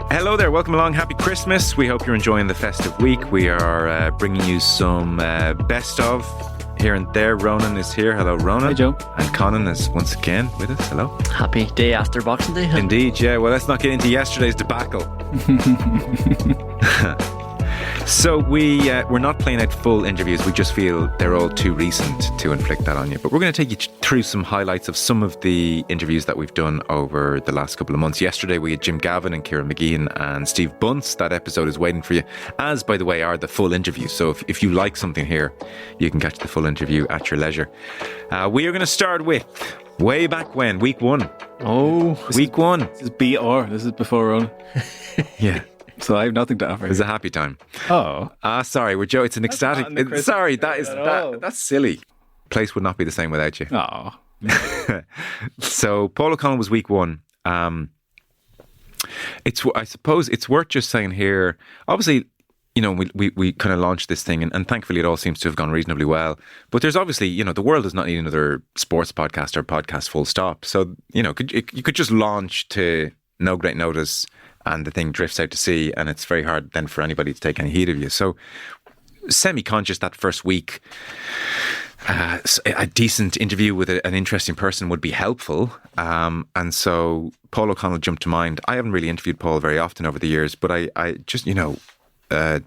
Hello there, welcome along. Happy Christmas. We hope you're enjoying the festive week. We are bringing you some best of here and there. Ronan is here. Hello, Ronan. Hey, Joe. And Conan is once again with us. Hello. Happy day after Boxing Day. Huh? Indeed, yeah. Well, let's not get into yesterday's debacle. So we're not playing out full interviews. We just feel they're all too recent to inflict that on you. But we're going to take you through some highlights of some of the interviews that we've done over the last couple of months. Yesterday we had Jim Gavin and Kieran McGeehan and Steve Bunce. That episode is waiting for you, as by the way are the full interviews. So if you like something here, you can catch the full interview at your leisure. We are going to start with way back when, week one. Week one. This is BR. This is before Ronan. Yeah. So I have nothing to offer. It was a happy time. Oh. Sorry, we're Joe. It's an ecstatic. Sorry, that's silly. Place would not be the same without you. Oh. So Paul O'Connell was week one. I suppose it's worth just saying here. Obviously, you know, we kind of launched this thing, and thankfully it all seems to have gone reasonably well. But there's obviously, you know, the world does not need another sports podcast or podcast full stop. So, you know, you could just launch to no great notice, and the thing drifts out to sea, and it's very hard then for anybody to take any heed of you. So, semi-conscious that first week, a decent interview with an interesting person would be helpful. And so Paul O'Connell jumped to mind. I haven't really interviewed Paul very often over the years, but I just, you know, a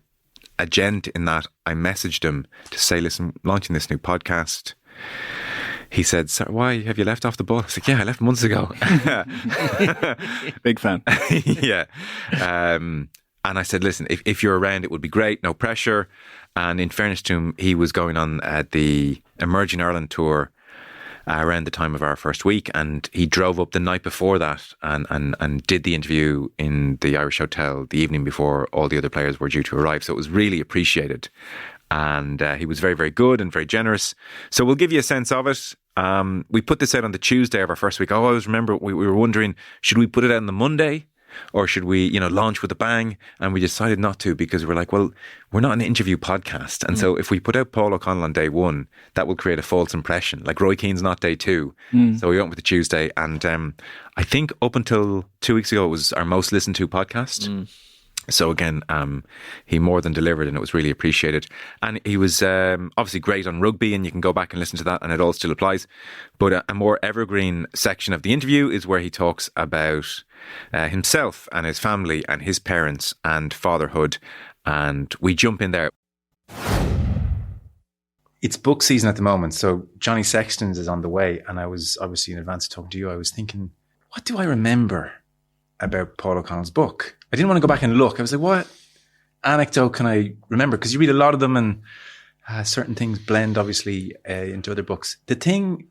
gent in that I messaged him to say, listen, launching this new podcast. He said, "Sir, why have you left off the ball?" I was like, "Yeah, I left months ago." Big fan. Yeah. And I said, "Listen, if you're around, it would be great. No pressure." And in fairness to him, he was going on the Emerging Ireland tour around the time of our first week, and he drove up the night before that and did the interview in the Irish Hotel the evening before all the other players were due to arrive. So it was really appreciated. And he was very, very good and very generous. So we'll give you a sense of it. We put this out on the Tuesday of our first week. I always remember we were wondering, should we put it out on the Monday or should we, you know, launch with a bang? And we decided not to, because we're like, well, we're not an interview podcast. And so if we put out Paul O'Connell on day one, that will create a false impression. Like Roy Keane's not day two. So we went with the Tuesday. And I think up until 2 weeks ago, it was our most listened to podcast. So again, he more than delivered, and it was really appreciated. And he was obviously great on rugby, and you can go back and listen to that, and it all still applies. But a more evergreen section of the interview is where he talks about himself and his family and his parents and fatherhood. And we jump in there. It's book season at the moment, so Johnny Sexton's is on the way. And I was obviously, in advance of talking to you, I was thinking, what do I remember about Paul O'Connell's book? I didn't want to go back and look. I was like, what anecdote can I remember? Because you read a lot of them, and certain things blend obviously into other books. The thing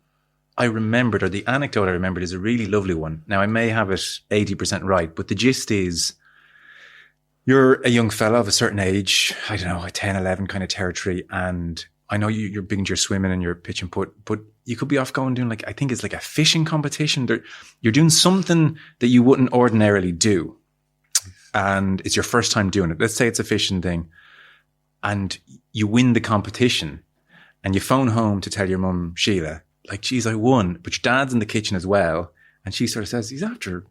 I remembered, or the anecdote I remembered, is a really lovely one. Now, I may have it 80% right, but the gist is, you're a young fella of a certain age, I don't know, 10, 11 kind of territory, and I know you're big into your swimming and your pitch and putt, but you could be off going doing, like, I think it's like a fishing competition. You're doing something that you wouldn't ordinarily do. And it's your first time doing it. Let's say it's a fishing thing, and you win the competition, and you phone home to tell your mum, Sheila, like, geez, I won. But your dad's in the kitchen as well. And she sort of says, he's after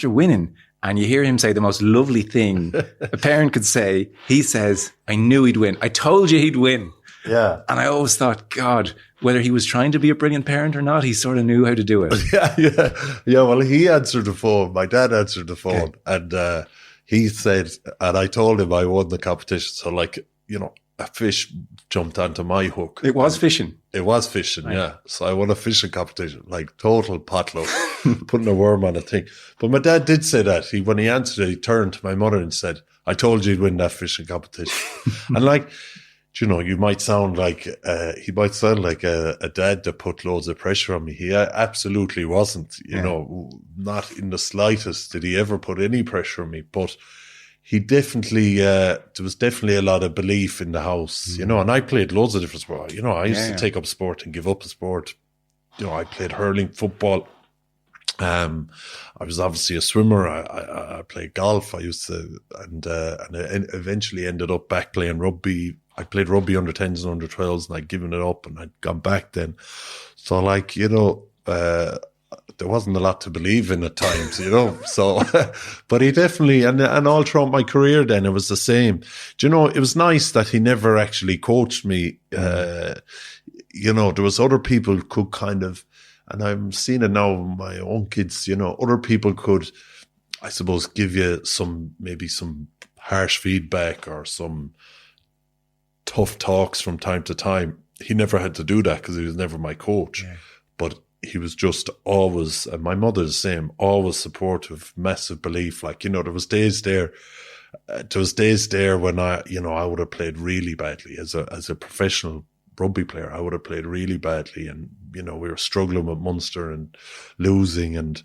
winning. And you hear him say the most lovely thing a parent could say. He says, I knew he'd win. I told you he'd win. Yeah. And I always thought, God, whether he was trying to be a brilliant parent or not, he sort of knew how to do it. Yeah. Well, he answered the phone. My dad answered the phone. Okay. And he said, and I told him I won the competition. So, like, you know, a fish jumped onto my hook. It was fishing. It was fishing, right. Yeah. So I won a fishing competition, like total potluck, putting a worm on a thing. But my dad did say that. When he answered it, he turned to my mother and said, I told you you'd win that fishing competition. And, like, you know, you might sound like, he might sound like a dad that put loads of pressure on me. He absolutely wasn't, you know, not in the slightest did he ever put any pressure on me. But he definitely, there was definitely a lot of belief in the house, you know, and I played loads of different sports. You know, I used to take up sport and give up a sport. You know, I played hurling, football. I was obviously a swimmer. I played golf. I used to, and eventually ended up back playing rugby. I played rugby under 10s and under 12s, and I'd given it up and I'd gone back then. So, like, you know, there wasn't a lot to believe in at times, you know. So, but he definitely, and all throughout my career, then it was the same. Do you know? It was nice that he never actually coached me. You know, there was other people who could kind of, and I'm seeing it now with my own kids. You know, other people could, I suppose, give you maybe some harsh feedback or some tough talks from time to time. He never had to do that because he was never my coach. Yeah. But he was just always, and my mother the same, always supportive, massive belief. Like, you know, there was days there when I would have played really badly as a professional rugby player. I would have played really badly, and you know, we were struggling with Munster and losing,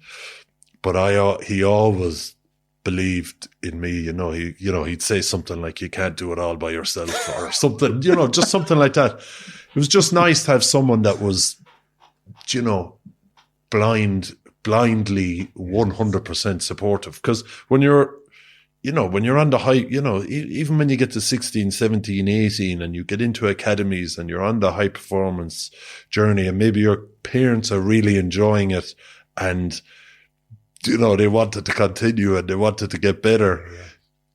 but he always believed in me. You know, he'd say something like, "You can't do it all by yourself," or something. You know, just something like that. It was just nice to have someone that was, you know, blindly 100% supportive. Because when you're on the high, you know, even when you get to 16, 17, 18 and you get into academies and you're on the high performance journey and maybe your parents are really enjoying it and, you know, they wanted to continue and they wanted to get better. Yeah.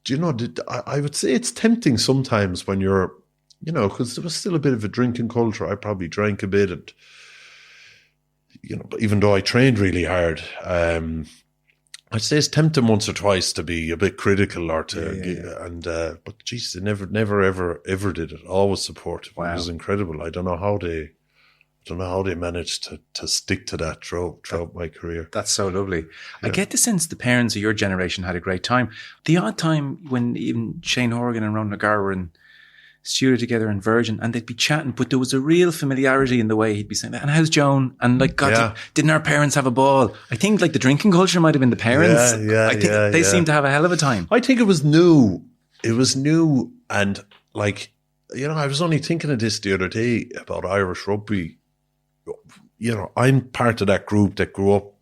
Do you know, I would say it's tempting sometimes when you're, you know, because there was still a bit of a drinking culture. I probably drank a bit, and you know, even though I trained really hard, I'd say it's tempting once or twice to be a bit critical or to, but geez, they never, ever did it. Always supportive. Wow. It was incredible. I don't know how they managed to stick to that throughout my career. That's so lovely. Yeah. I get the sense the parents of your generation had a great time. The odd time when even Shane Horgan and Ronan Conan were in studio together in Virgin and they'd be chatting, but there was a real familiarity in the way he'd be saying that. And how's Joan? And like, God, didn't our parents have a ball? I think like the drinking culture might have been the parents. I think they seemed to have a hell of a time. I think it was new. And like, you know, I was only thinking of this the other day about Irish rugby. You know, I'm part of that group that grew up,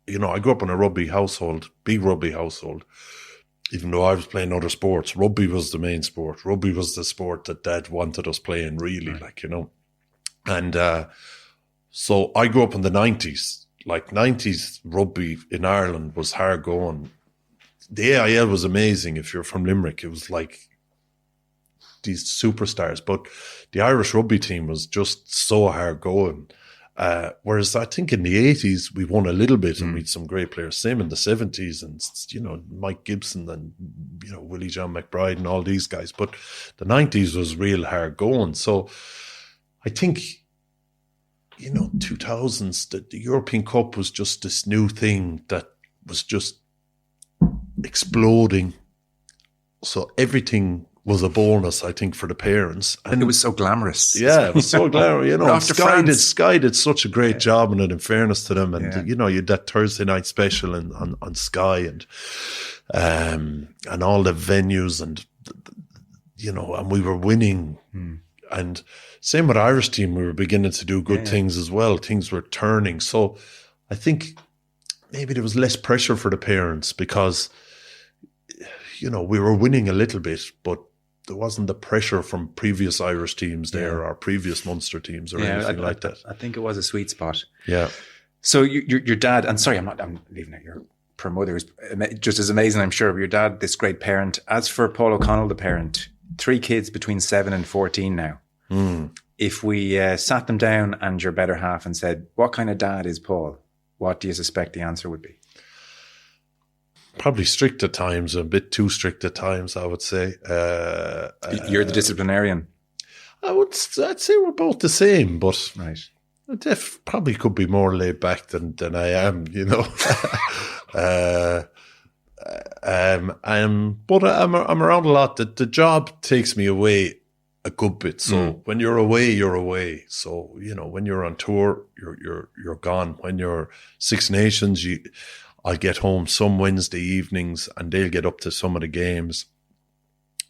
you know, I grew up in a rugby household, big rugby household. Even though I was playing other sports, rugby was the main sport. Rugby was the sport that Dad wanted us playing, really, like, you know. And so I grew up in the 90s. Like, 90s rugby in Ireland was hard going. The AIL was amazing if you're from Limerick. It was like these superstars. But the Irish rugby team was just so hard going. Whereas I think in the 80s, we won a little bit and we had some great players. Same in the 70s and, you know, Mike Gibson and, you know, Willie John McBride and all these guys. But the 90s was real hard going. So I think, you know, 2000s, the European Cup was just this new thing that was just exploding. So everything was a bonus, I think, for the parents. And it was so glamorous. Yeah, it was so glamorous. You know, Sky did such a great job in it, in fairness to them. And, you know, you had that Thursday night special on Sky and all the venues and, you know, and we were winning. And same with the Irish team, we were beginning to do good things as well. Things were turning. So I think maybe there was less pressure for the parents because, you know, we were winning a little bit, but there wasn't the pressure from previous Irish teams there or previous Munster teams or anything like that. I think it was a sweet spot. Yeah. So your dad, and sorry, I'm leaving out your poor mother, is just as amazing, I'm sure, but your dad, this great parent. As for Paul O'Connell, the parent, 3 kids between 7 and 14 now. If we sat them down and your better half and said, what kind of dad is Paul? What do you suspect the answer would be? Probably strict at times, a bit too strict at times, I would say. You're the disciplinarian. I'd say we're both the same, but right. Def probably could be more laid back than I am, you know. But I'm around a lot. The job takes me away a good bit. So when you're away, you're away. So, you know, when you're on tour, you're gone. When you're Six Nations, I get home some Wednesday evenings and they'll get up to some of the games.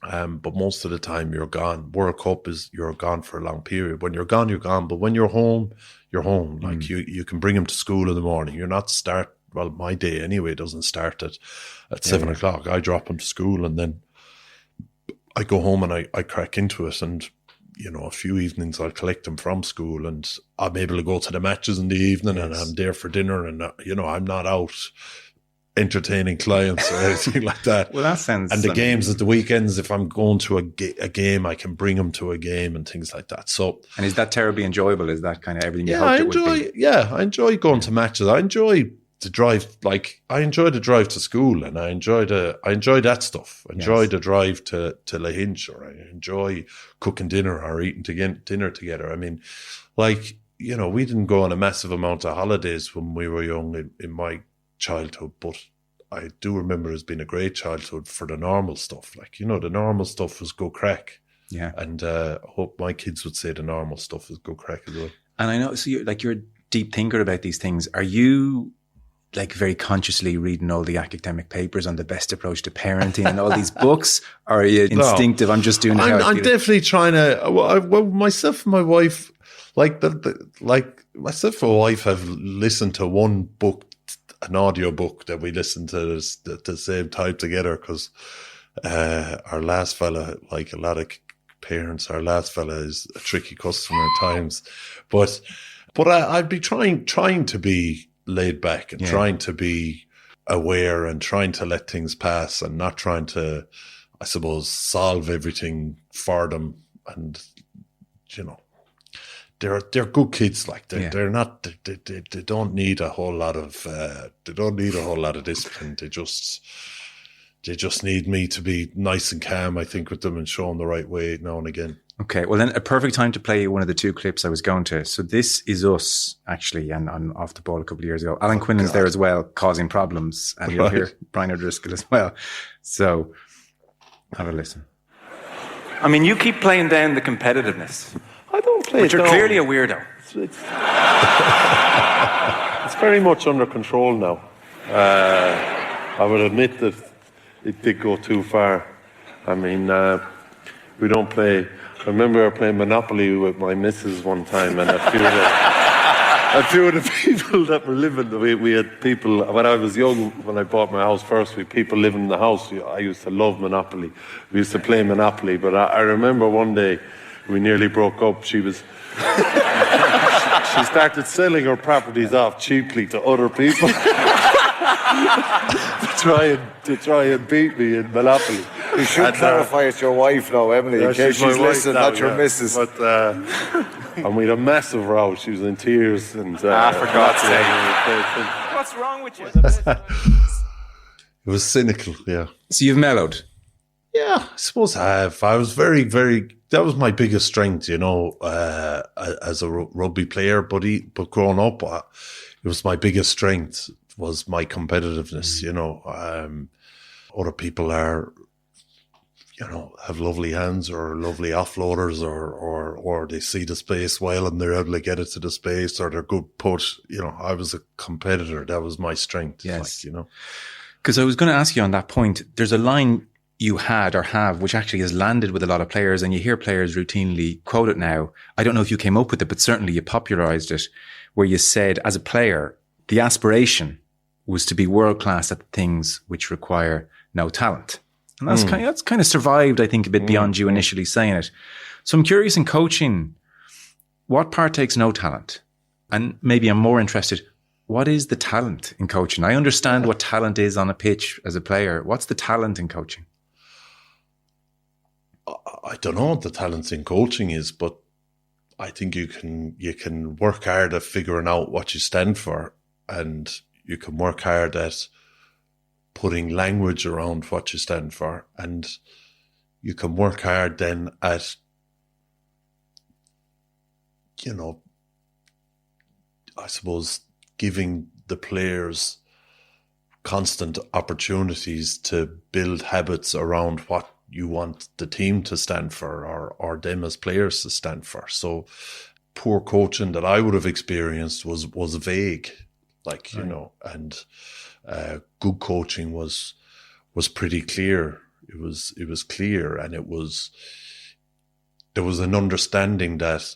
But most of the time you're gone. World Cup you're gone for a long period. When you're gone, you're gone. But when you're home, you're home. Like you can bring them to school in the morning. You're not well, my day anyway doesn't start at 7 o'clock. I drop them to school and then I go home and I crack into it. And, a few evenings I'll collect them from school, and I'm able to go to the matches in the evening, and I'm there for dinner, and I'm not out entertaining clients or anything like that. Well, that sounds... And the games at the weekends, if I'm going to a game, I can bring them to a game and things like that. So, and is that terribly enjoyable? Is that kind of everything you hoped it would be? Yeah, I enjoy going to matches. I enjoy the drive. Like, I enjoy the drive to school, and I enjoy that stuff. I enjoy the drive to Lahinch, or I enjoy cooking dinner or eating dinner together. I mean, like, we didn't go on a massive amount of holidays when we were young in my childhood, but I do remember it's been a great childhood for the normal stuff. Like, the normal stuff was go crack. Yeah. And I hope my kids would say the normal stuff is go crack as well. And I know, so you're a deep thinker about these things. Are you like very consciously reading all the academic papers on the best approach to parenting and all these books? Or are you instinctive? I'm just doing it. I'm definitely trying to, well, myself and my wife, myself and my wife have listened to one book, an audio book that we listened to at the same time together, because our last fella, like a lot of parents, our last fella is a tricky customer at times. But I'd be trying to be laid back and trying to be aware and trying to let things pass and not trying to, I suppose, solve everything for them. And, they're good kids. Like they're not. They don't need a whole lot of. They don't need a whole lot of discipline. They just need me to be nice and calm, I think, with them and show them the right way now and again. Okay, well then, a perfect time to play one of the two clips I was going to. So this is us, actually, and I'm off the ball a couple of years ago. Alan Quinnan's there as well, causing problems, and you'll hear Brian O'Driscoll as well. So have a listen. I mean, you keep playing down the competitiveness. I don't play but you're clearly a weirdo. It's very much under control now. I would admit that it did go too far. I mean, we don't play. I remember I was playing Monopoly with my missus one time, and a few of the people that were living, we had people, when I was young, when I bought my house first, we had people living in the house. I used to love Monopoly. We used to play Monopoly, but I remember one day, we nearly broke up. She started selling her properties off cheaply to other people to try and beat me in Monopoly. You should clarify it's your wife now, Emily, in case she's listening, not your missus. But, and we had a massive row. She was in tears. And, for God's sake. What's wrong with you? It was cynical, yeah. So you've mellowed? Yeah, I suppose I have. I was very, very... That was my biggest strength, as a rugby player. But growing up, it was my biggest strength was my competitiveness. Other people are, have lovely hands or lovely offloaders, or they see the space well and they're able to get it to the space, or they're good push. I was a competitor. That was my strength. Yes, because I was going to ask you on that point. There's a line you had or have, which actually has landed with a lot of players, and you hear players routinely quote it now. I don't know if you came up with it, but certainly you popularized it, where you said, as a player, the aspiration was to be world-class at things which require no talent. And that's kind of survived, I think, a bit beyond you initially saying it. So I'm curious, in coaching, what part takes no talent? And maybe I'm more interested, what is the talent in coaching? I understand what talent is on a pitch as a player. What's the talent in coaching? I don't know what the talent in coaching is, but I think you can work hard at figuring out what you stand for, and you can work hard at putting language around what you stand for, and you can work hard then at, I suppose, giving the players constant opportunities to build habits around what you want the team to stand for, or them as players to stand for. So poor coaching that I would have experienced was vague, and good coaching was pretty clear. It was clear, and there was an understanding that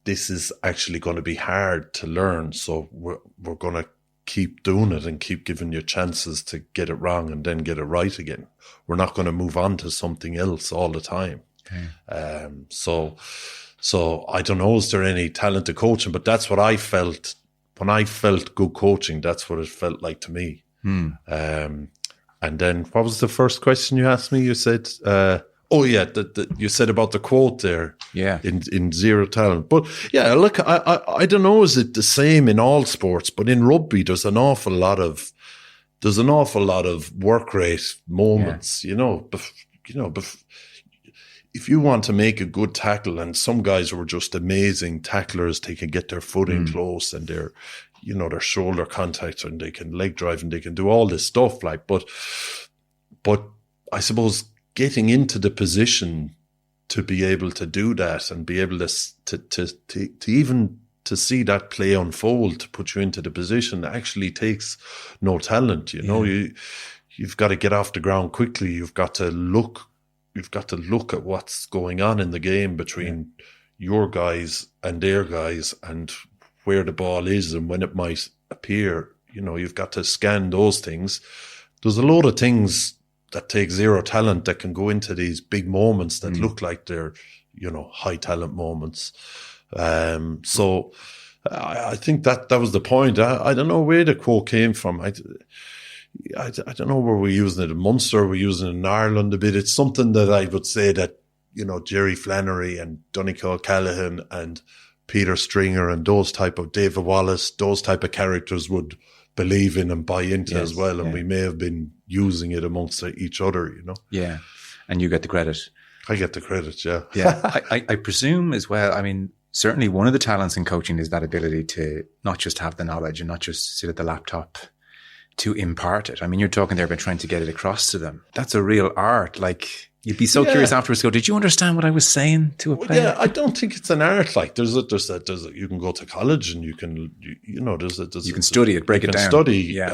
this is actually going to be hard to learn. So we're going to keep doing it and keep giving you chances to get it wrong and then get it right again. We're not going to move on to something else all the time. So I don't know, is there any talented coaching? But that's what I felt. When I felt good coaching, that's what it felt like to me. And then what was the first question you asked me? You said, you said about the quote there. Yeah. In Zero Talent. But yeah, look, I don't know, is it the same in all sports? But in rugby, there's an awful lot of work rate moments, if you want to make a good tackle, and some guys were just amazing tacklers, they can get their foot in close and their shoulder contact, and they can leg drive, and they can do all this stuff. But I suppose getting into the position to be able to do that and be able to even to see that play unfold, to put you into the position, actually takes no talent. You've got to get off the ground quickly. You've got to look at what's going on in the game between your guys and their guys, and where the ball is and when it might appear. You've got to scan those things. There's a load of things that take zero talent that can go into these big moments that look like they're, high talent moments. So I think that was the point. I don't know where the quote came from. I don't know where we're using it in Munster, we're using it in Ireland a bit. It's something that I would say that, Jerry Flannery and Donegal Callaghan and Peter Stringer and David Wallace, those type of characters would believe in and buy into as well. And we may have been using it amongst each other, Yeah. And you get the credit. I get the credit, yeah. Yeah. I presume as well, I mean, certainly one of the talents in coaching is that ability to not just have the knowledge and not just sit at the laptop, to impart it. I mean, you're talking there about trying to get it across to them. That's a real art. Like, you'd be so curious afterwards to go, did you understand what I was saying to a player? Yeah, I don't think it's an art. Like, there's you can go to college and you can, you can study it, break it down. You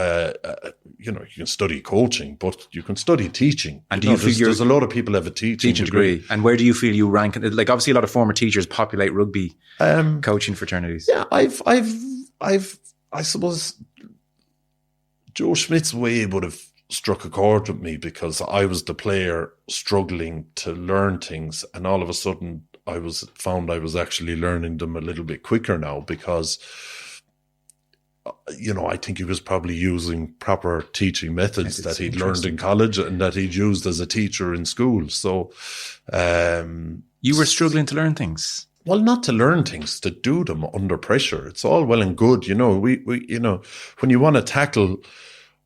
can study coaching, but you can study teaching. And do you feel there's a lot of people have a teaching degree. And where do you feel you rank? Like, obviously a lot of former teachers populate rugby coaching fraternities. Yeah, I suppose Joe Schmidt's way would have struck a chord with me, because I was the player struggling to learn things, and all of a sudden I found I was actually learning them a little bit quicker now, because I think he was probably using proper teaching methods that he'd learned in college and that he'd used as a teacher in school. So you were struggling to learn things. Well, not to learn things, to do them under pressure. It's all well and good, we when you want to tackle,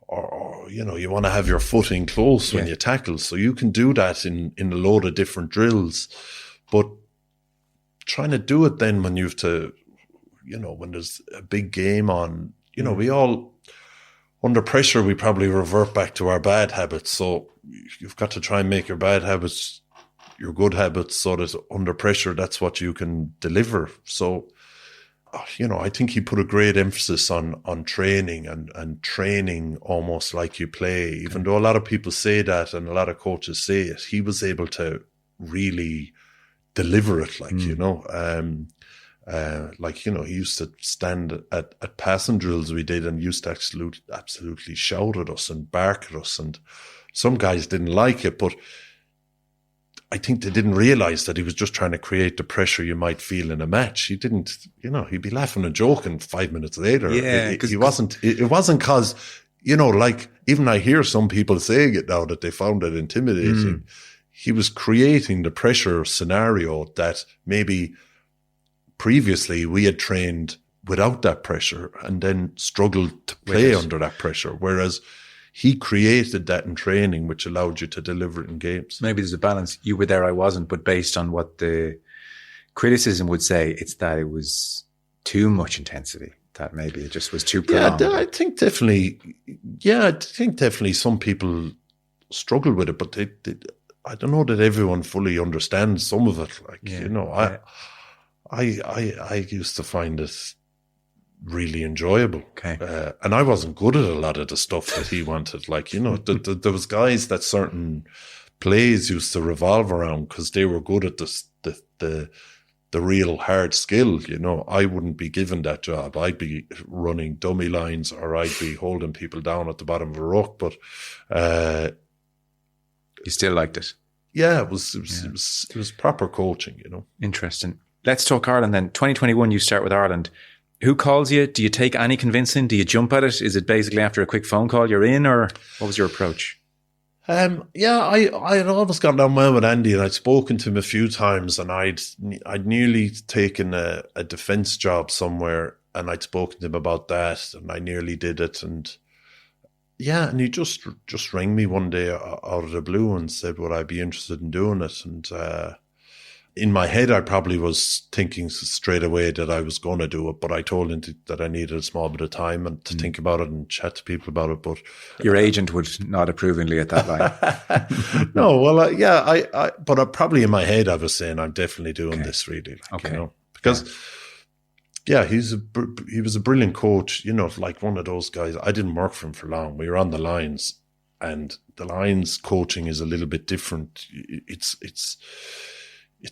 or you want to have your foot in close when you tackle, so you can do that in a load of different drills. But trying to do it then when you have to, when there's a big game on, we all, under pressure, we probably revert back to our bad habits. So you've got to try and make your bad habits your good habits, so that under pressure, that's what you can deliver. So, I think he put a great emphasis on training and training almost like you play. Even though a lot of people say that and a lot of coaches say it, he was able to really deliver it, he used to stand at passing drills we did and used to absolutely shout at us and bark at us. And some guys didn't like it, but I think they didn't realize that he was just trying to create the pressure you might feel in a match. He didn't, he'd be laughing and joking 5 minutes later. Yeah, it wasn't because, even I hear some people saying it now that they found it intimidating. He was creating the pressure scenario that maybe previously we had trained without that pressure and then struggled to play under that pressure. Whereas he created that in training, which allowed you to deliver it in games. Maybe there's a balance. You were there, I wasn't, but based on what the criticism would say, it's that it was too much intensity, that maybe it just was too prolonged. Yeah, I think definitely some people struggle with it, but I don't know that everyone fully understands some of it. I used to find it really enjoyable. Okay. And I wasn't good at a lot of the stuff that he wanted. There was guys that certain plays used to revolve around because they were good at the real hard skill. I wouldn't be given that job. I'd be running dummy lines, or I'd be holding people down at the bottom of a ruck. But you still liked it. yeah, it was proper coaching, you know. Interesting. Let's talk Ireland then. 2021, you start with Ireland. Who calls you? Do you take any convincing? Do you jump at it? Is it basically after a quick phone call you're in, or what was your approach? Yeah, I had always gotten on well with Andy, and I'd spoken to him a few times, and I'd nearly taken a defence job somewhere, and I'd spoken to him about that, and I nearly did it, and yeah, and he just rang me one day out of the blue and said, would I be interested in doing it? And in my head, I probably was thinking straight away that I was going to do it, but I told him that I needed a small bit of time and to think about it and chat to people about it. But your agent would nod approvingly at that line. No, well, yeah, but probably in my head, I was saying I'm definitely doing this, really, like, you know, because. Yeah, he was a brilliant coach, you know, like one of those guys. I didn't work for him for long. We were on the lines, and the lines coaching is a little bit different. It's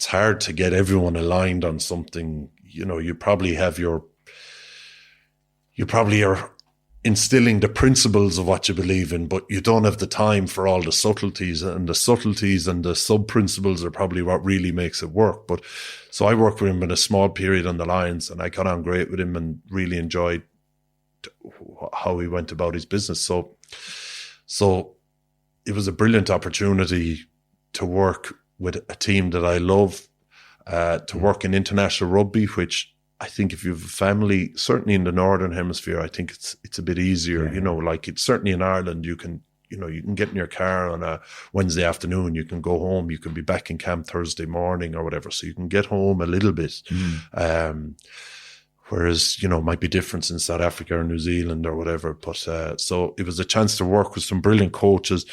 hard to get everyone aligned on something. You know, you probably are instilling the principles of what you believe in, but you don't have the time for all the subtleties, and the sub-principles are probably what really makes it work. But so I worked with him in a small period on the lines, and I got on great with him and really enjoyed how he went about his business. So it was a brilliant opportunity to work with a team that I love, to work in international rugby, which I think if you have a family, certainly in the Northern Hemisphere, I think it's a bit easier. You know, like it's certainly in Ireland, you can get in your car on a Wednesday afternoon, you can go home, you can be back in camp Thursday morning or whatever, so you can get home a little bit. Whereas, you know, it might be different in South Africa or New Zealand or whatever. But so it was a chance to work with some brilliant coaches.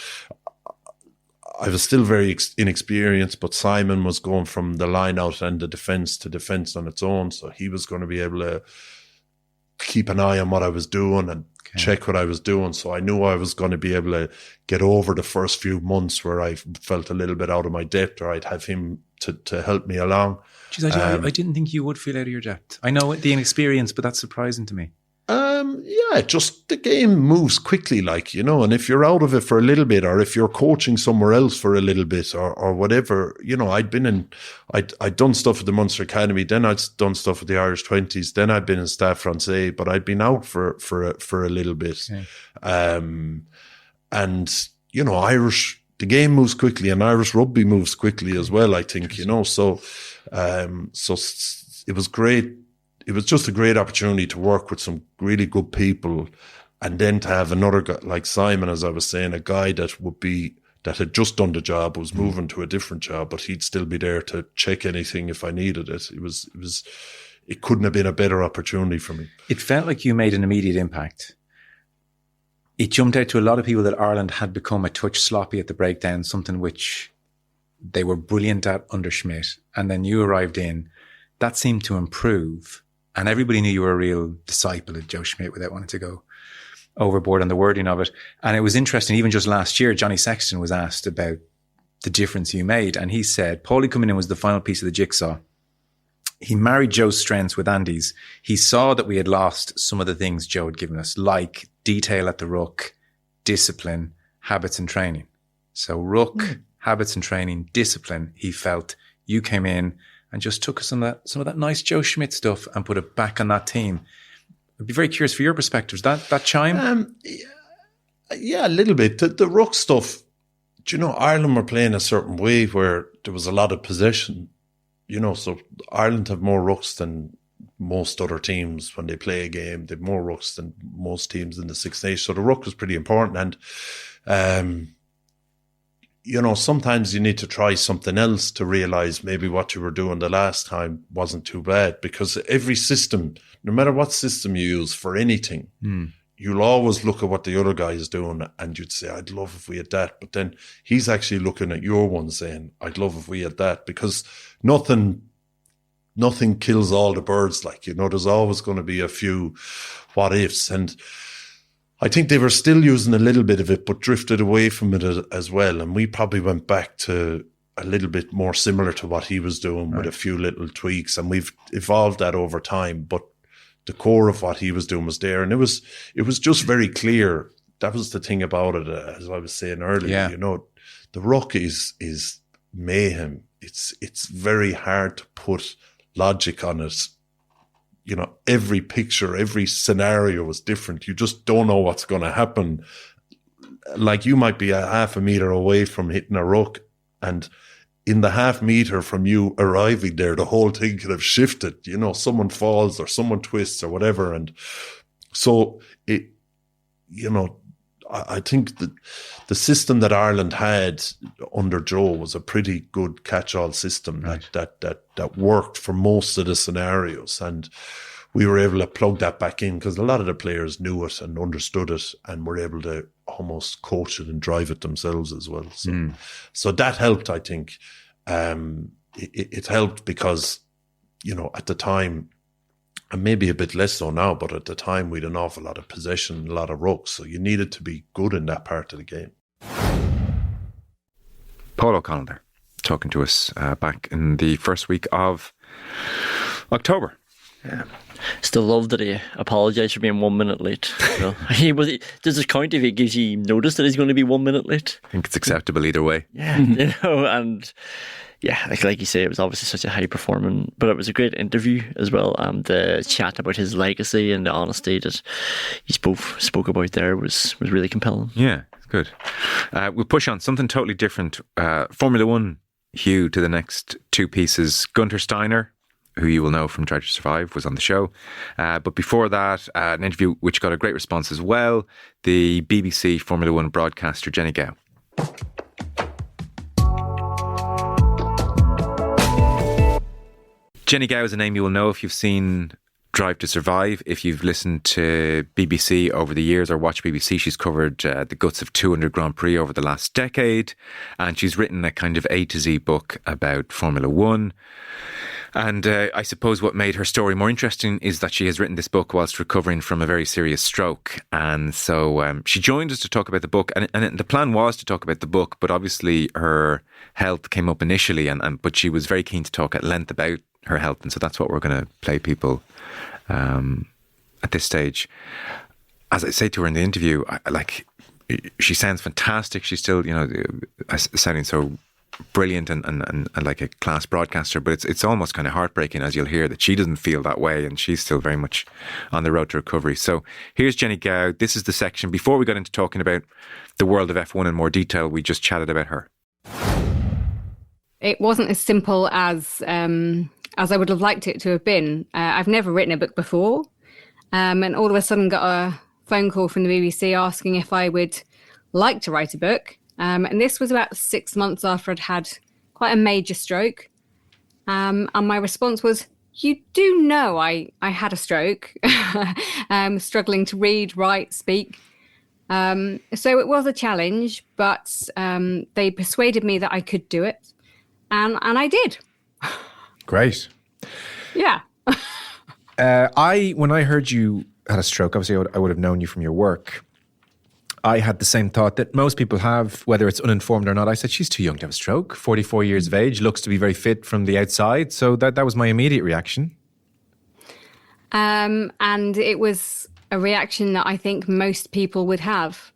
I was still very inexperienced, but Simon was going from the line out and the defence to defence on its own. So he was going to be able to keep an eye on what I was doing and check what I was doing. So I knew I was going to be able to get over the first few months where I felt a little bit out of my depth, or I'd have him to help me along. Jeez, I didn't think you would feel out of your depth. I know the inexperience, but that's surprising to me. Yeah, just the game moves quickly, like, you know, and if you're out of it for a little bit, or if you're coaching somewhere else for a little bit, or whatever, you know, I'd done stuff at the Munster Academy, then I'd done stuff with the Irish 20s, then I'd been in Stade Francais, but I'd been out for a little bit. Okay. And, you know, the game moves quickly, and Irish rugby moves quickly as well, I think, you know, so it was great. It was just a great opportunity to work with some really good people, and then to have another guy like Simon, as I was saying, a guy that had just done the job, was moving to a different job, but he'd still be there to check anything if I needed it. It couldn't have been a better opportunity for me. It felt like you made an immediate impact. It jumped out to a lot of people that Ireland had become a touch sloppy at the breakdown, something which they were brilliant at under Schmidt. And then you arrived in. That seemed to improve. And everybody knew you were a real disciple of Joe Schmidt without wanting to go overboard on the wording of it. And it was interesting, even just last year, Johnny Sexton was asked about the difference you made. And he said, Paulie coming in was the final piece of the jigsaw. He married Joe's strengths with Andy's. He saw that we had lost some of the things Joe had given us, like detail at the ruck, discipline, habits and training. So ruck, habits and training, discipline, he felt you came in and just took some of that nice Joe Schmidt stuff and put it back on that team. I'd be very curious for your perspectives. That chime? Yeah, a little bit. The ruck stuff, do you know, Ireland were playing a certain way where there was a lot of possession, you know, so Ireland have more rucks than most other teams when they play a game. They have more rucks than most teams in the Six Nations. So the ruck was pretty important. And, you know, sometimes you need to try something else to realize maybe what you were doing the last time wasn't too bad, because every system, no matter what system you use for anything, you'll always look at what the other guy is doing and you'd say, I'd love if we had that. But then he's actually looking at your one saying, I'd love if we had that, because nothing kills all the birds. Like, you know, there's always going to be a few what ifs. And I think they were still using a little bit of it, but drifted away from it as well. And we probably went back to a little bit more similar to what he was doing, with a few little tweaks. And we've evolved that over time. But the core of what he was doing was there. And it was just very clear. That was the thing about it, as I was saying earlier. You know, the ruck is mayhem. It's very hard to put logic on it. You know, every picture, every scenario was different. You just don't know what's going to happen. Like, you might be a half a meter away from hitting a ruck, and in the half meter from you arriving there, the whole thing could have shifted. You know, someone falls or someone twists or whatever. And so it, you know, I think that the system that Ireland had under Joe was a pretty good catch-all system, right, that worked for most of the scenarios, and we were able to plug that back in because a lot of the players knew it and understood it and were able to almost coach it and drive it themselves as well. So that helped, I think. It helped because, you know, at the time, and maybe a bit less so now, but at the time we had an awful lot of possession, a lot of rucks, so you needed to be good in that part of the game. Paul O'Connell there, talking to us back in the first week of October. Yeah. Still love that he apologised for being 1 minute late. You know? Does it count if he gives you notice that he's going to be 1 minute late? I think it's acceptable either way. Yeah, you know, and yeah, like you say, it was obviously such a high performing, but it was a great interview as well. And the chat about his legacy and the honesty that he both spoke about there was really compelling. Yeah, it's good. We'll push on something totally different. Formula One, Hugh, to the next two pieces. Guenther Steiner, who you will know from Try to Survive, was on the show. But before that, an interview which got a great response as well, the BBC Formula One broadcaster Jenny Gow. Jenny Gow is a name you will know if you've seen Drive to Survive. If you've listened to BBC over the years or watched BBC, she's covered the guts of 200 Grand Prix over the last decade. And she's written a kind of A to Z book about Formula One. And I suppose what made her story more interesting is that she has written this book whilst recovering from a very serious stroke. And so she joined us to talk about the book. And the plan was to talk about the book, but obviously her health came up initially. But she was very keen to talk at length about her health. And so that's what we're going to play people at this stage. As I say to her in the interview, she sounds fantastic. She's still, you know, sounding so brilliant and like a class broadcaster, but it's almost kind of heartbreaking, as you'll hear, that she doesn't feel that way and she's still very much on the road to recovery. So here's Jenny Gow. This is the section before we got into talking about the world of F1 in more detail. We just chatted about her. It wasn't as simple as I would have liked it to have been. I've never written a book before, and all of a sudden got a phone call from the BBC asking if I would like to write a book. And this was about 6 months after I'd had quite a major stroke. And my response was, you do know I had a stroke, struggling to read, write, speak. So it was a challenge, but they persuaded me that I could do it. And I did. Great. Yeah. When I heard you had a stroke, obviously I would have known you from your work. I had the same thought that most people have, whether it's uninformed or not. I said, she's too young to have a stroke, 44 years of age, looks to be very fit from the outside. So that was my immediate reaction. And it was a reaction that I think most people would have,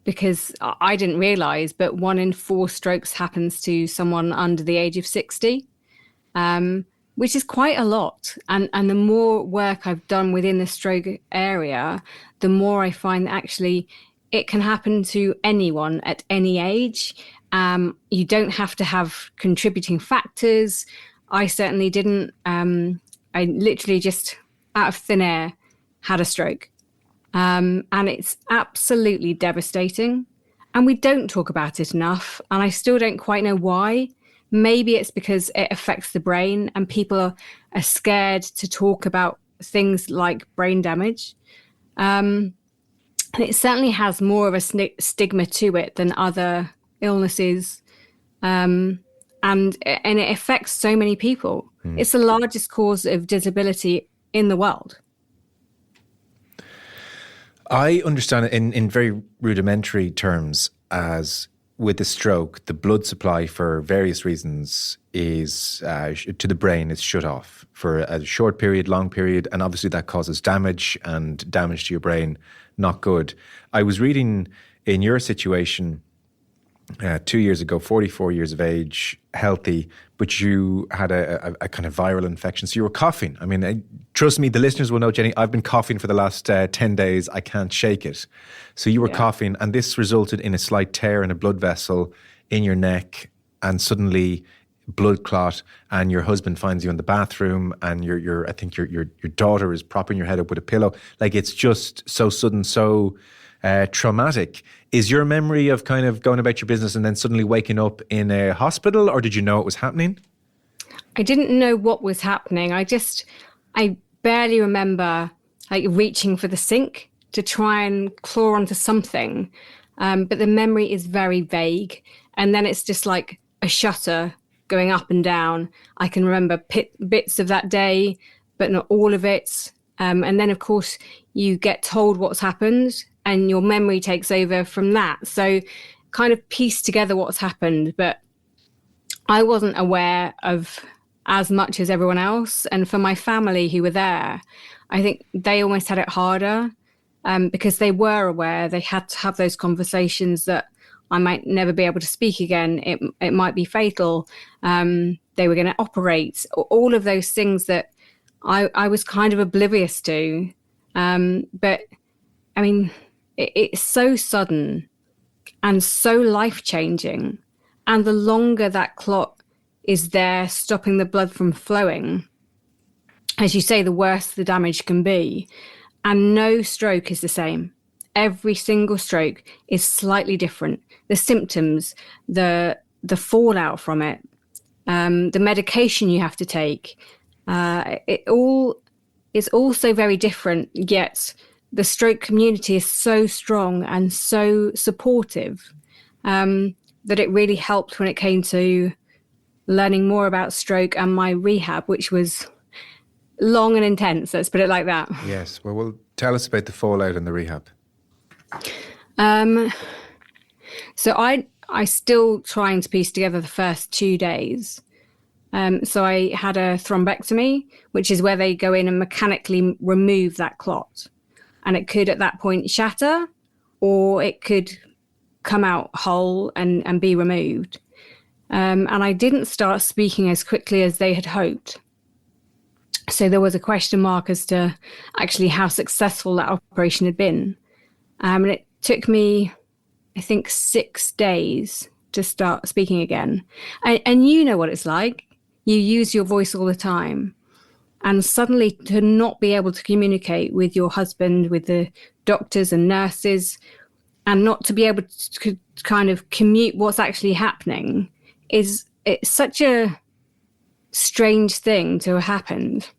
because I didn't realise, but 1 in 4 strokes happens to someone under the age of 60, which is quite a lot. And the more work I've done within the stroke area, the more I find that actually it can happen to anyone at any age. You don't have to have contributing factors. I certainly didn't. I literally just out of thin air had a stroke. And it's absolutely devastating. And we don't talk about it enough. And I still don't quite know why. Maybe it's because it affects the brain and people are scared to talk about things like brain damage. And it certainly has more of a stigma to it than other illnesses. And it affects so many people. It's the largest cause of disability in the world. I understand it in very rudimentary terms as with a stroke, the blood supply for various reasons is to the brain is shut off for a short period, long period, and obviously that causes damage, and damage to your brain, not good. I was reading in your situation 2 years ago, 44 years of age, healthy, but you had a kind of viral infection. So you were coughing. I mean, trust me, the listeners will know, Jenny, I've been coughing for the last 10 days. I can't shake it. So you were coughing, and this resulted in a slight tear in a blood vessel in your neck, and suddenly blood clot, and your husband finds you in the bathroom, and I think your daughter is propping your head up with a pillow. Like, it's just so sudden, so traumatic. Is your memory of kind of going about your business and then suddenly waking up in a hospital, or did you know it was happening? I didn't know what was happening. I barely remember like reaching for the sink to try and claw onto something. But the memory is very vague. And then it's just like a shutter going up and down. I can remember bits of that day, but not all of it. And then, of course, you get told what's happened and your memory takes over from that. So kind of piece together what's happened. But I wasn't aware of as much as everyone else. And for my family who were there, I think they almost had it harder because they were aware. They had to have those conversations that I might never be able to speak again. It might be fatal. They were going to operate. All of those things that I was kind of oblivious to. But I mean, it's so sudden and so life-changing. And the longer that clot is there stopping the blood from flowing, as you say, the worse the damage can be. And no stroke is the same. Every single stroke is slightly different. The symptoms, the fallout from it, the medication you have to take, it all is also very different, yet the stroke community is so strong and so supportive that it really helped when it came to learning more about stroke and my rehab, which was long and intense. Let's put it like that. Yes. Well, tell us about the fallout and the rehab. So I still trying to piece together the first 2 days. So I had a thrombectomy, which is where they go in and mechanically remove that clot. And it could at that point shatter, or it could come out whole and be removed. And I didn't start speaking as quickly as they had hoped. So there was a question mark as to actually how successful that operation had been. And it took me, I think, 6 days to start speaking again. And you know what it's like. You use your voice all the time. And suddenly to not be able to communicate with your husband, with the doctors and nurses, and not to be able to kind of commute what's actually happening it's such a strange thing to have happened.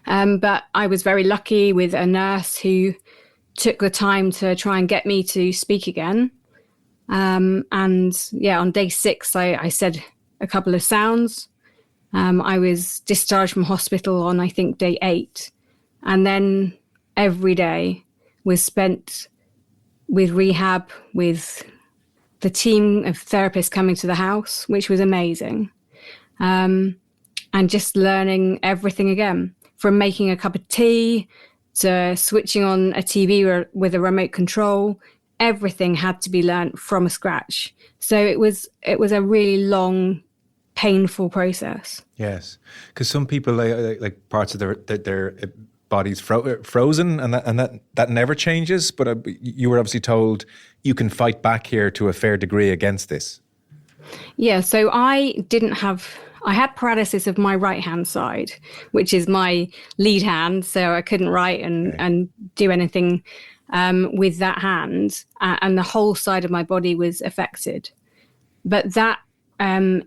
But I was very lucky with a nurse who took the time to try and get me to speak again. And yeah, on day 6, I said a couple of sounds. I was discharged from hospital on, I think, day 8. And then every day was spent with rehab, with the team of therapists coming to the house, which was amazing. And just learning everything again, from making a cup of tea to switching on a TV with a remote control. Everything had to be learnt from scratch. So it was a really long, painful process. Yes, because some people like parts of their bodies frozen, and that never changes. But you were obviously told you can fight back here to a fair degree against this. Yeah, so I had paralysis of my right hand side, which is my lead hand. So I couldn't write and do anything with that hand, and the whole side of my body was affected. But that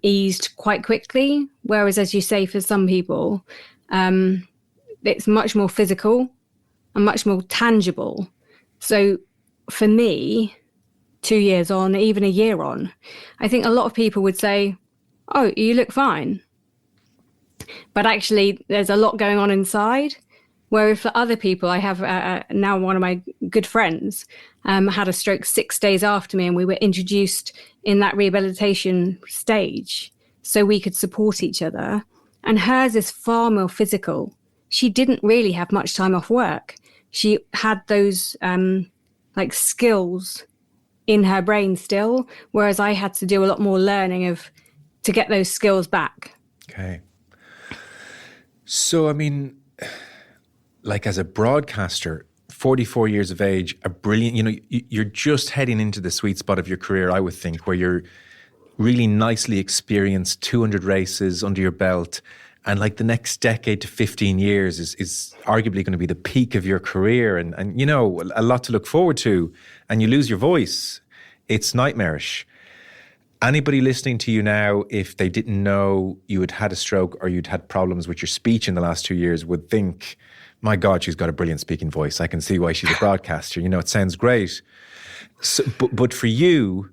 eased quite quickly. Whereas, as you say, for some people, it's much more physical and much more tangible. So for me, 2 years on, even a year on, I think a lot of people would say, "Oh, you look fine." But actually, there's a lot going on inside. Whereas for other people, I have now one of my good friends had a stroke 6 days after me, and we were introduced in that rehabilitation stage so we could support each other. And hers is far more physical. She didn't really have much time off work. She had those like skills in her brain still, whereas I had to do a lot more learning to get those skills back. Okay. So, I mean, like as a broadcaster, 44 years of age, a brilliant, you're just heading into the sweet spot of your career, I would think, where you're really nicely experienced, 200 races under your belt, and like the next decade to 15 years is arguably going to be the peak of your career, and a lot to look forward to, and you lose your voice. It's nightmarish. Anybody listening to you now, if they didn't know you had had a stroke or you'd had problems with your speech in the last 2 years, would think, my God, she's got a brilliant speaking voice. I can see why she's a broadcaster. It sounds great. So, but for you,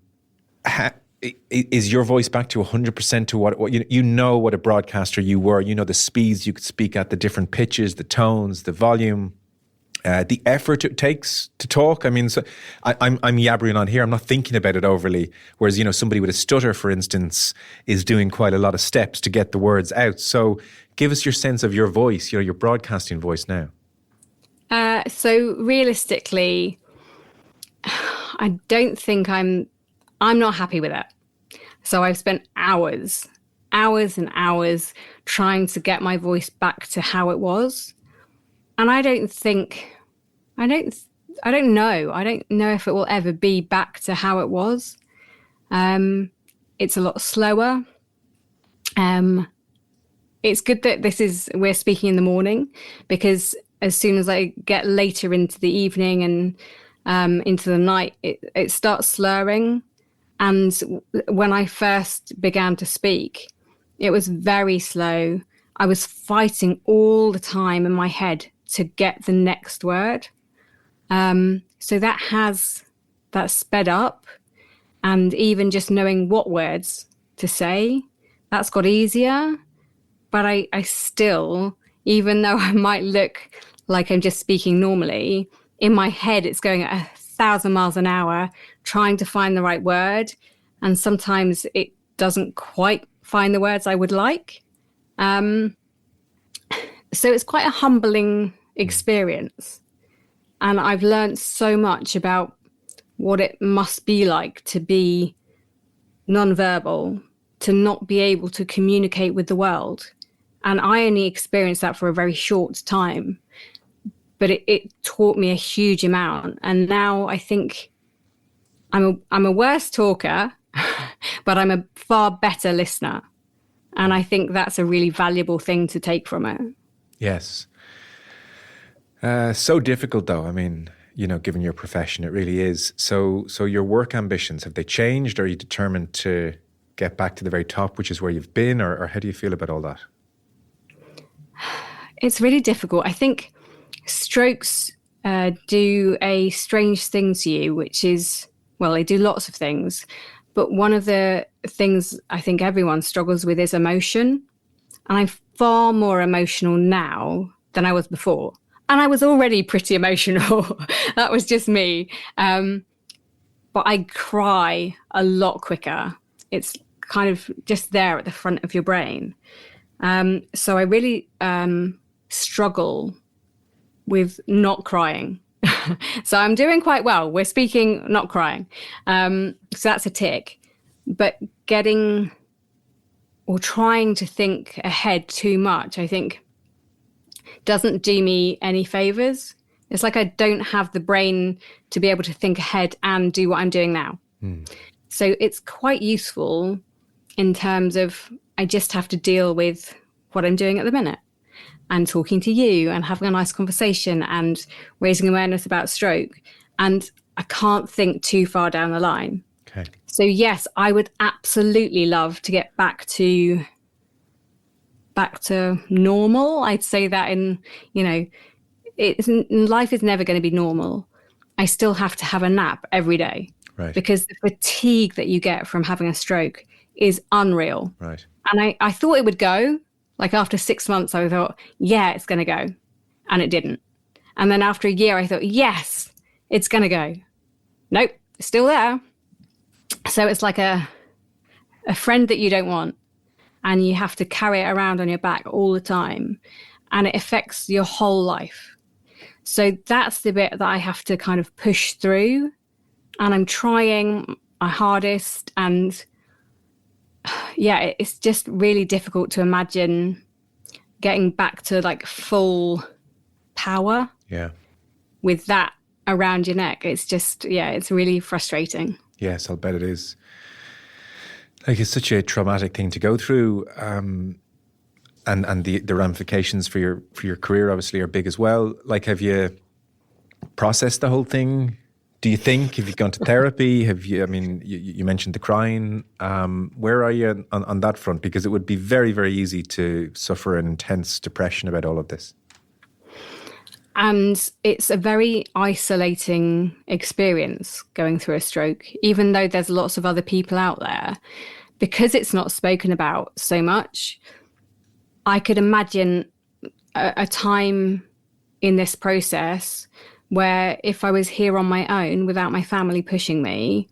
is your voice back to 100% to what what a broadcaster you were? The speeds you could speak at, the different pitches, the tones, the volume, the effort it takes to talk. I mean, so I'm yabbering on here. I'm not thinking about it overly. Whereas, somebody with a stutter, for instance, is doing quite a lot of steps to get the words out. So give us your sense of your voice, your broadcasting voice now. So realistically, I don't think I'm not happy with it. So I've spent hours and hours trying to get my voice back to how it was. And I don't know. I don't know if it will ever be back to how it was. It's a lot slower. It's good that we're speaking in the morning, because as soon as I get later into the evening and into the night, it starts slurring. And when I first began to speak, it was very slow. I was fighting all the time in my head to get the next word. So that's sped up. And even just knowing what words to say, that's got easier. But I still, even though I might look like I'm just speaking normally, in my head it's going at 1,000 miles an hour, trying to find the right word. And sometimes it doesn't quite find the words I would like. So it's quite a humbling experience. And I've learned so much about what it must be like to be nonverbal, to not be able to communicate with the world. And I only experienced that for a very short time, but it taught me a huge amount. And now I think I'm a worse talker, but I'm a far better listener. And I think that's a really valuable thing to take from it. Yes. So difficult, though. I mean, given your profession, it really is. So your work ambitions, have they changed? Or are you determined to get back to the very top, which is where you've been? Or how do you feel about all that? It's really difficult. I think strokes do a strange thing to you, which is, well, they do lots of things. But one of the things I think everyone struggles with is emotion. And I'm far more emotional now than I was before. And I was already pretty emotional. That was just me. But I cry a lot quicker. It's kind of just there at the front of your brain. So I really struggle with not crying. So I'm doing quite well. We're speaking, not crying. So that's a tick. But getting or trying to think ahead too much, I think, doesn't do me any favors. It's like I don't have the brain to be able to think ahead and do what I'm doing now. So it's quite useful in terms of I just have to deal with what I'm doing at the minute and talking to you and having a nice conversation and raising awareness about stroke. And I can't think too far down the line. Okay. So yes, I would absolutely love to get back to normal. I'd say that life is never going to be normal. I still have to have a nap every day. Right. Because the fatigue that you get from having a stroke is unreal. Right. And I thought it would go. Like after 6 months, I thought, yeah, it's going to go. And it didn't. And then after a year, I thought, yes, it's going to go. Nope, it's still there. So it's like a friend that you don't want. And you have to carry it around on your back all the time. And it affects your whole life. So that's the bit that I have to kind of push through. and I'm trying my hardest, and yeah, it's just really difficult to imagine getting back to like full power Yeah. with that around your neck. It's just, yeah, it's really frustrating. Yes, I'll bet it is. Like, it's such a traumatic thing to go through, and the ramifications for your career obviously are big as well. Like, have you processed the whole thing? Do you think? Have you gone to therapy? Have you? I mean, you mentioned the crying. Where are you on that front? Because it would be very, very easy to suffer an intense depression about all of this. And it's a very isolating experience going through a stroke, even though there's lots of other people out there. Because it's not spoken about so much, I could imagine a time in this process where if I was here on my own without my family pushing me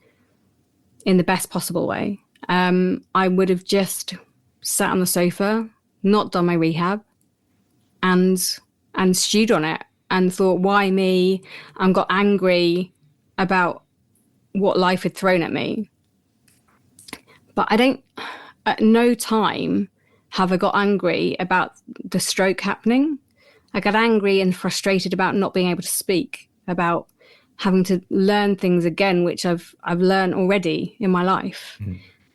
in the best possible way, I would have just sat on the sofa, not done my rehab, and stewed on it and thought, why me? And got angry about what life had thrown at me. But at no time have I got angry about the stroke happening. I got angry and frustrated about not being able to speak, about having to learn things again, which I've learned already in my life.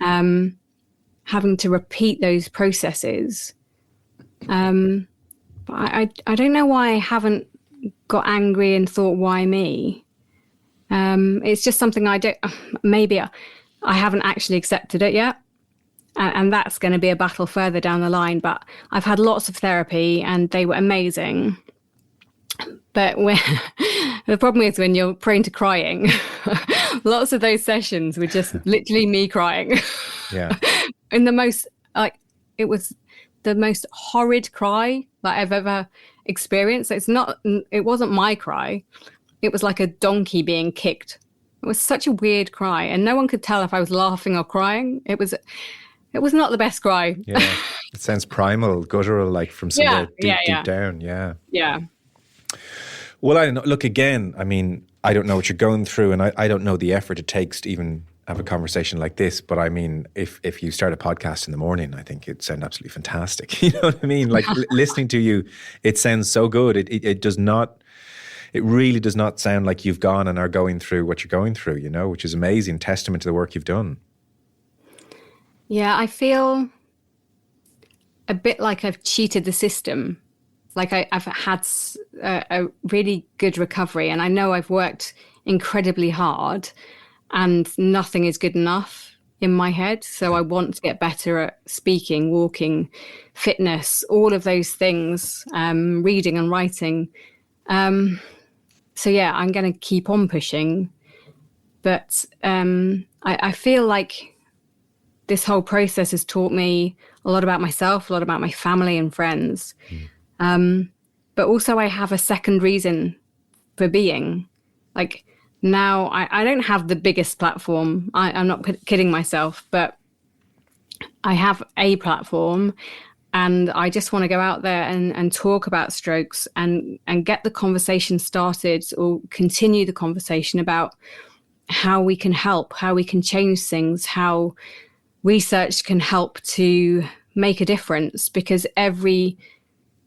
Having to repeat those processes. But I don't know why I haven't got angry and thought, why me? It's just something maybe I haven't actually accepted it yet. And that's going to be a battle further down the line. But I've had lots of therapy and they were amazing. But the problem is when you're prone to crying, lots of those sessions were just literally me crying. Yeah. In the most, it was the most horrid cry that I've ever experienced. It wasn't my cry. It was like a donkey being kicked. It was such a weird cry, and no one could tell if I was laughing or crying. It was not the best cry. Yeah, it sounds primal, guttural, like from somewhere deep down. Yeah. Yeah. Well, I don't know. Look, again, I mean, I don't know what you're going through, and I don't know the effort it takes to even have a conversation like this. But I mean, if you start a podcast in the morning, I think it'd sound absolutely fantastic. You know what I mean? Like listening to you, it sounds so good. It does not. It really does not sound like you've gone and are going through what you're going through, you know, which is amazing, testament to the work you've done. Yeah, I feel a bit like I've cheated the system. Like I've had a really good recovery, and I know I've worked incredibly hard, and nothing is good enough in my head. So I want to get better at speaking, walking, fitness, all of those things, reading and writing. So yeah, I'm going to keep on pushing, but I feel like this whole process has taught me a lot about myself, a lot about my family and friends. But also I have a second reason for being. Like now I don't have the biggest platform. I'm not kidding myself, but I have a platform. And I just want to go out there and talk about strokes and get the conversation started, or continue the conversation about how we can help, how we can change things, how research can help to make a difference. Because every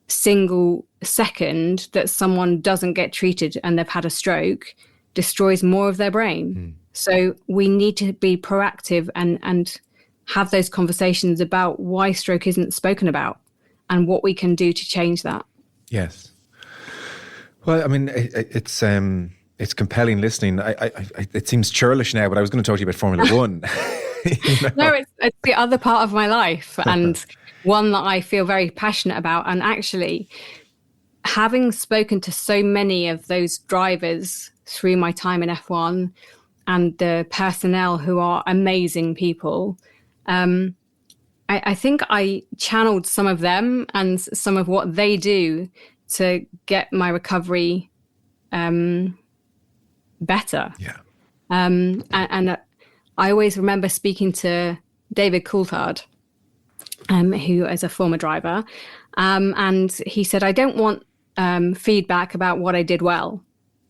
single second that someone doesn't get treated and they've had a stroke destroys more of their brain. So we need to be proactive and have those conversations about why stroke isn't spoken about and what we can do to change that. Yes. Well, I mean, it's compelling listening. It seems churlish now, but I was going to talk to you about Formula One. You know? No, it's the other part of my life, and one that I feel very passionate about. And actually, having spoken to so many of those drivers through my time in F1 and the personnel who are amazing people, I think I channeled some of them and some of what they do to get my recovery better. Yeah. And I always remember speaking to David Coulthard, who is a former driver, and he said, I don't want feedback about what I did well.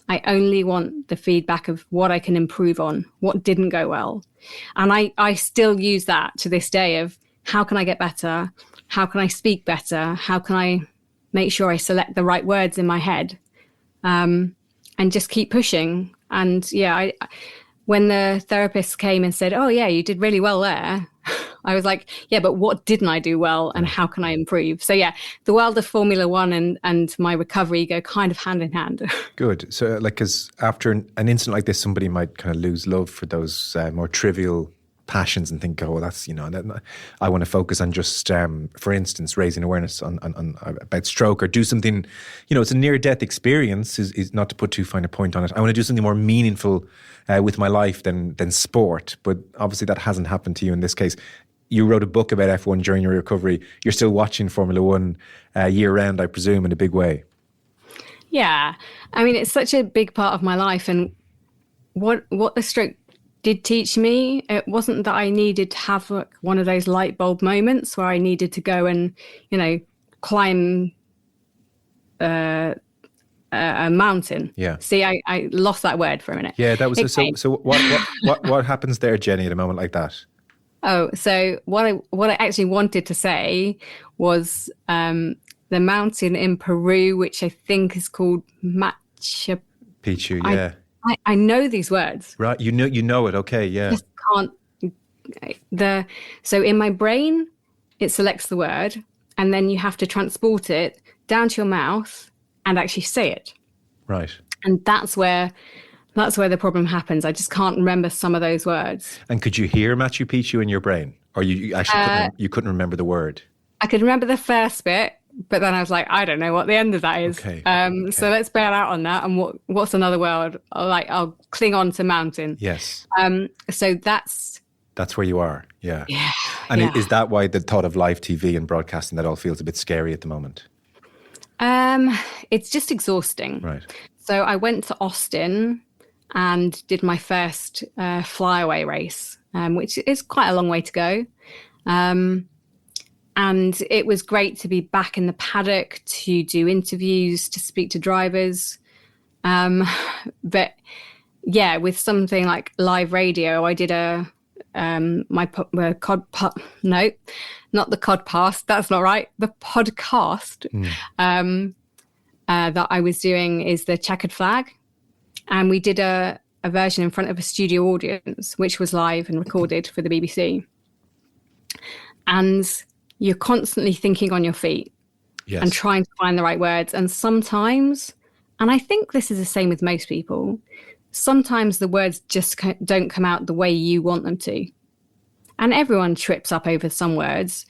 I only want the feedback of what I can improve on, what didn't go well. And I still use that to this day of how can I get better? How can I speak better? How can I make sure I select the right words in my head? And just keep pushing. And yeah, when the therapist came and said, oh yeah, you did really well there, I was like, yeah, but what didn't I do well and how can I improve? So yeah, the world of Formula One and my recovery go kind of hand in hand. Good. So like, because after an incident like this, somebody might kind of lose love for those more trivial passions and think, oh, well, that's, I want to focus on just, for instance, raising awareness on about stroke, or do something, it's a near-death experience, is not to put too fine a point on it. I want to do something more meaningful with my life than sport. But obviously that hasn't happened to you in this case. You wrote a book about F1 during your recovery. You're still watching Formula One year-round, I presume, in a big way. Yeah. I mean, it's such a big part of my life. And what the stroke did teach me, it wasn't that I needed to have one of those light bulb moments where I needed to go and, climb a mountain. Yeah. See, I lost that word for a minute. Yeah, that was so. What happens there, Jenny, at a moment like that? Oh, so what I actually wanted to say was the mountain in Peru, which I think is called Machu Picchu. Yeah. I know these words. Right, you know it. Okay, yeah. Just can't. So in my brain, it selects the word, and then you have to transport it down to your mouth and actually say it. Right. And that's where the problem happens. I just can't remember some of those words. And could you hear Machu Picchu in your brain, or you actually couldn't remember the word? I could remember the first bit. But then I was like, I don't know what the end of that is. Okay. So let's bail out on that. And what's another word? I'll cling on to mountain. Yes. So that's where you are. Yeah. Yeah. And is that why the thought of live TV and broadcasting, that all feels a bit scary at the moment? It's just exhausting. Right. So I went to Austin and did my first flyaway race, which is quite a long way to go. And it was great to be back in the paddock, to do interviews, to speak to drivers. But yeah, with something like live radio, I did not the codcast. That's not right. The podcast that I was doing is the Checkered Flag. And we did a version in front of a studio audience, which was live and recorded for the BBC. And you're constantly thinking on your feet. Yes. And trying to find the right words. And sometimes, and I think this is the same with most people, sometimes the words just don't come out the way you want them to. And everyone trips up over some words.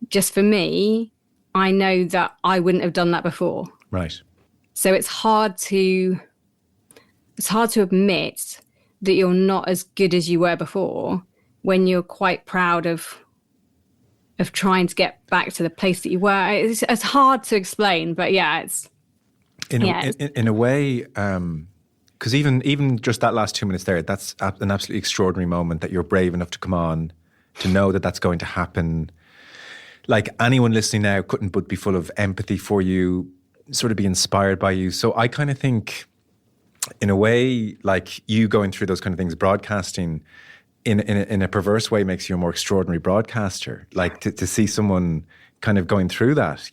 Just for me, I know that I wouldn't have done that before. Right. So it's hard to admit that you're not as good as you were before when you're quite proud of trying to get back to the place that you were. It's hard to explain, but yeah, it's... In a way, because even just that last 2 minutes there, that's an absolutely extraordinary moment that you're brave enough to come on, to know that that's going to happen. Like, anyone listening now couldn't but be full of empathy for you, sort of be inspired by you. So I kind of think, in a way, like you going through those kind of things, broadcasting in a perverse way makes you a more extraordinary broadcaster. Like to see someone kind of going through that,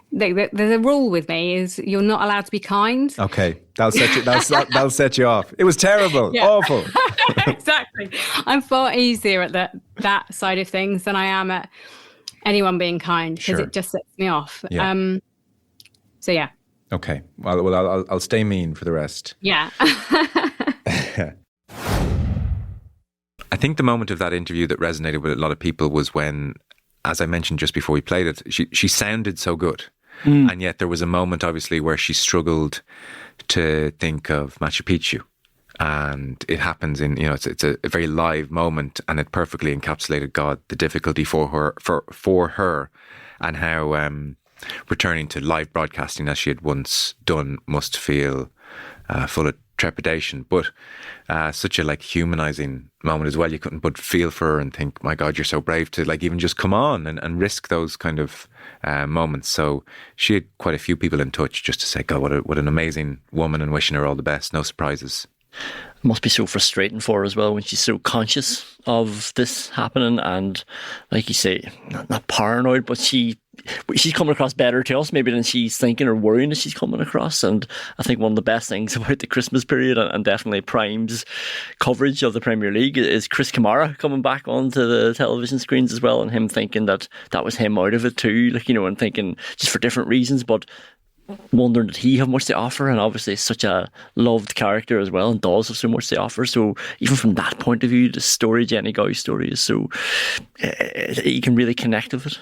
There's a rule with me is you're not allowed to be kind. Okay, that'll set you off. It was terrible, awful. Exactly. I'm far easier at that side of things than I am at anyone being kind, because it just sets me off. Yeah. So yeah. Okay. Well, I'll stay mean for the rest. Yeah. I think the moment of that interview that resonated with a lot of people was when, as I mentioned just before we played it, she sounded so good. And yet there was a moment, obviously, where she struggled to think of Machu Picchu. And it happens in, it's a very live moment, and it perfectly encapsulated the difficulty for her and how returning to live broadcasting as she had once done must feel full of trepidation, but such a like humanizing moment as well. You couldn't but feel for her and think, my God, you're so brave to like even just come on and risk those kind of moments. So she had quite a few people in touch just to say, God, what an amazing woman, and wishing her all the best. No surprises. It must be so frustrating for her as well when she's so conscious of this happening, and like you say, not paranoid, but she's coming across better to us maybe than she's thinking or worrying that she's coming across. And I think one of the best things about the Christmas period, and definitely Prime's coverage of the Premier League, is Chris Kamara coming back onto the television screens as well, and him thinking that was him out of it too, like, you know, and thinking just for different reasons, but wondering did he have much to offer. And obviously it's such a loved character as well, and does have so much to offer. So even from that point of view, the story, Jenny Gow's story, is so you can really connect with it.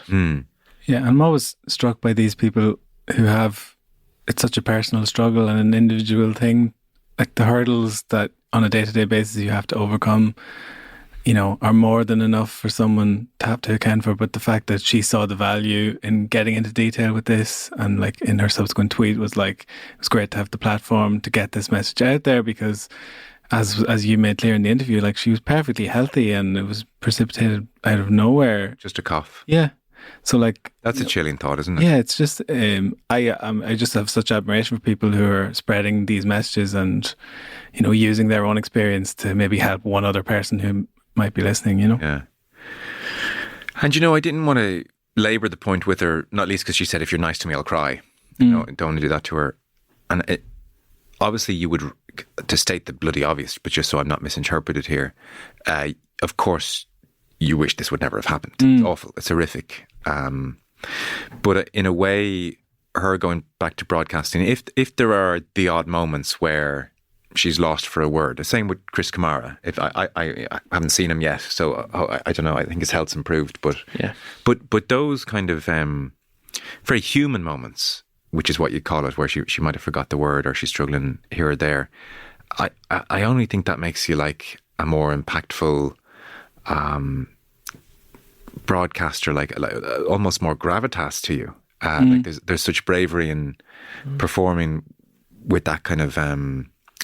Yeah, I'm always struck by these people who have, it's such a personal struggle and an individual thing, like the hurdles that on a day-to-day basis you have to overcome, you know, are more than enough for someone to have to account for. But the fact that she saw the value in getting into detail with this, and like in her subsequent tweet was like, it was great to have the platform to get this message out there, because as you made clear in the interview, like she was perfectly healthy and it was precipitated out of nowhere. Just a cough. Yeah. So like, that's a chilling thought, isn't it? Yeah, it's just I just have such admiration for people who are spreading these messages and, you know, using their own experience to maybe help one other person who might be listening, you know. Yeah. And you know, I didn't want to labour the point with her, not least because she said, if you're nice to me, I'll cry. You know, don't want to do that to her. And obviously you would, to state the bloody obvious, but just so I'm not misinterpreted here, of course you wish this would never have happened. It's awful. It's horrific. But in a way, her going back to broadcasting, if there are the odd moments where she's lost for a word, the same with Chris Kamara. If I haven't seen him yet, so I don't know. I think his health's improved, but yeah. But those kind of very human moments, which is what you call it, where she might have forgot the word or she's struggling here or there. I only think that makes you like a more impactful broadcaster, like almost more gravitas to you. Like there's such bravery in performing with that kind of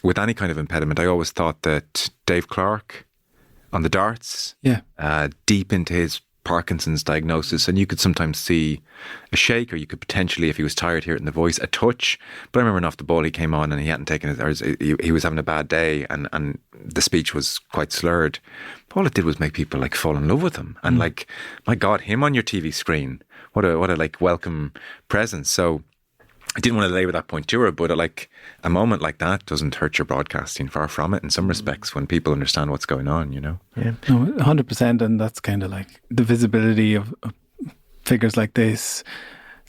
with any kind of impediment. I always thought that Dave Clark on the darts, deep into his Parkinson's diagnosis, and you could sometimes see a shake, or you could potentially, if he was tired, hear it in the voice, a touch. But I remember off the ball he came on and he hadn't taken it, or he was having a bad day, and the speech was quite slurred. All it did was make people like fall in love with him, and like, my God, him on your TV screen, what a like welcome presence. So I didn't want to labour that point to her, but like a moment like that doesn't hurt your broadcasting. Far from it, in some respects, when people understand what's going on, you know. Yeah, no, 100%, and that's kind of like the visibility of figures like this,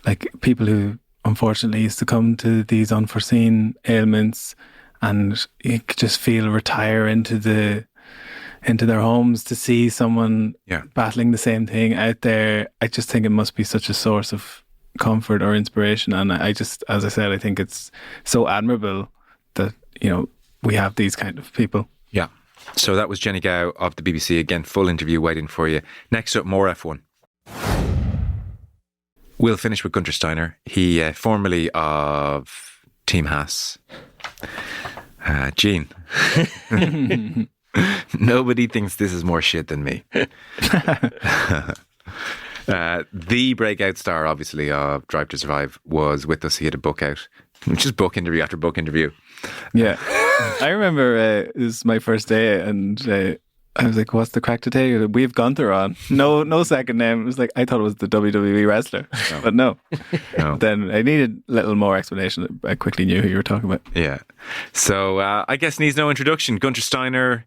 like people who unfortunately succumb to these unforeseen ailments, and you could just feel retire into their homes to see someone battling the same thing out there. I just think it must be such a source of comfort or inspiration, and I just, as I said, I think it's so admirable that, you know, we have these kind of people. Yeah. So that was Jenny Gow of the BBC. Again, full interview waiting for you. Next up, more F1. We'll finish with Guenther Steiner. He formerly of Team Haas. Gene. Nobody thinks this is more shit than me. The breakout star, obviously, of Drive to Survive was with us. He had a book out, just book interview after book interview. Yeah. I remember it was my first day, and I was like, what's the crack today? We have Guenther on. No second name. It was like, I thought it was the WWE wrestler, but no. Then I needed a little more explanation. I quickly knew who you were talking about. Yeah. So I guess needs no introduction. Guenther Steiner,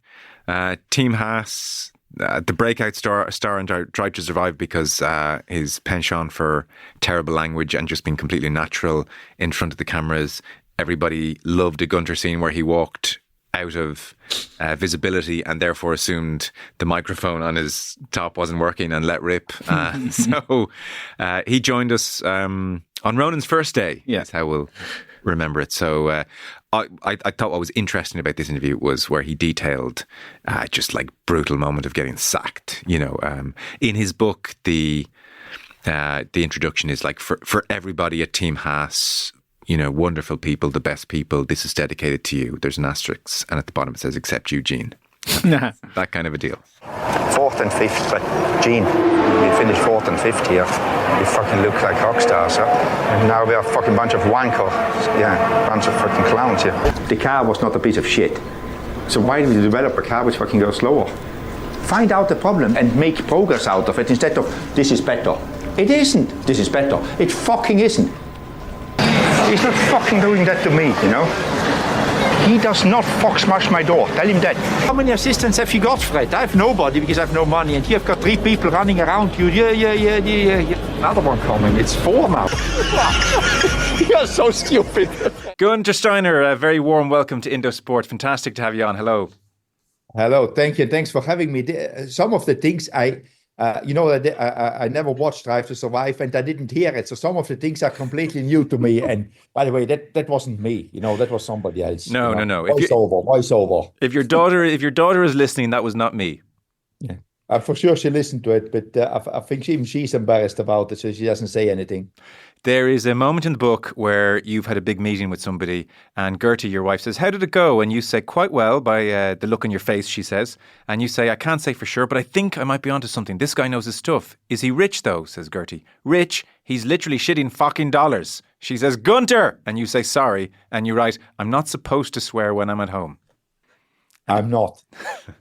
Team Haas, the breakout star in Drive to Survive, because his penchant for terrible language and just being completely natural in front of the cameras. Everybody loved a Guenther scene where he walked out of visibility and therefore assumed the microphone on his top wasn't working and let rip. So he joined us on Ronan's first day. That's how we'll remember it. So I thought what was interesting about this interview was where he detailed just like brutal moment of getting sacked. You know, in his book, the introduction is like, for everybody at Team Haas, wonderful people, the best people. This is dedicated to you. There's an asterisk, and at the bottom it says, except Eugene. That kind of a deal. Fourth and fifth, but Gene, we finished fourth and fifth here. We fucking look like rock stars, huh? And now we are a fucking bunch of wankers. Yeah, bunch of fucking clowns here. The car was not a piece of shit. So why do we develop a car which fucking goes slower? Find out the problem and make progress out of it instead of, this is better. It isn't, this is better. It fucking isn't. He's not fucking doing that to me, He does not fuck smash my door. Tell him that. How many assistants have you got, Fred? I have nobody because I have no money. And you've got 3 people running around you. Yeah. Another one coming. It's 4 now. You're so stupid. Guenther Steiner, a very warm welcome to Indosport. Fantastic to have you on. Hello. Hello. Thank you. Thanks for having me. Some of the things I never watched Drive to Survive and I didn't hear it. So some of the things are completely new to me. And by the way, that wasn't me. That was somebody else. No. Voiceover. If your daughter is listening, that was not me. Yeah. For sure she listened to it, but I think even she's embarrassed about it, so she doesn't say anything. There is a moment in the book where you've had a big meeting with somebody and Gertie, your wife, says, how did it go? And you say, quite well, by the look on your face, she says. And you say, I can't say for sure, but I think I might be onto something. This guy knows his stuff. Is he rich, though? Says Gertie. Rich? He's literally shitting fucking dollars. She says, Guenther! And you say, sorry. And you write, I'm not supposed to swear when I'm at home. I'm not.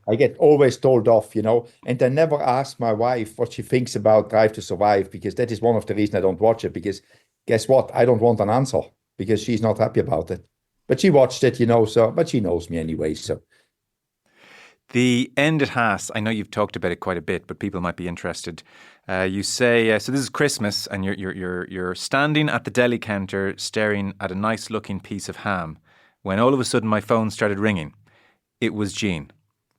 I get always told off, and I never ask my wife what she thinks about Drive to Survive, because that is one of the reasons I don't watch it, because guess what? I don't want an answer because she's not happy about it. But she watched it, but she knows me anyway, so. The end it has, I know you've talked about it quite a bit, but people might be interested. You say, so this is Christmas and you're standing at the deli counter staring at a nice looking piece of ham when all of a sudden my phone started ringing. It was Gene.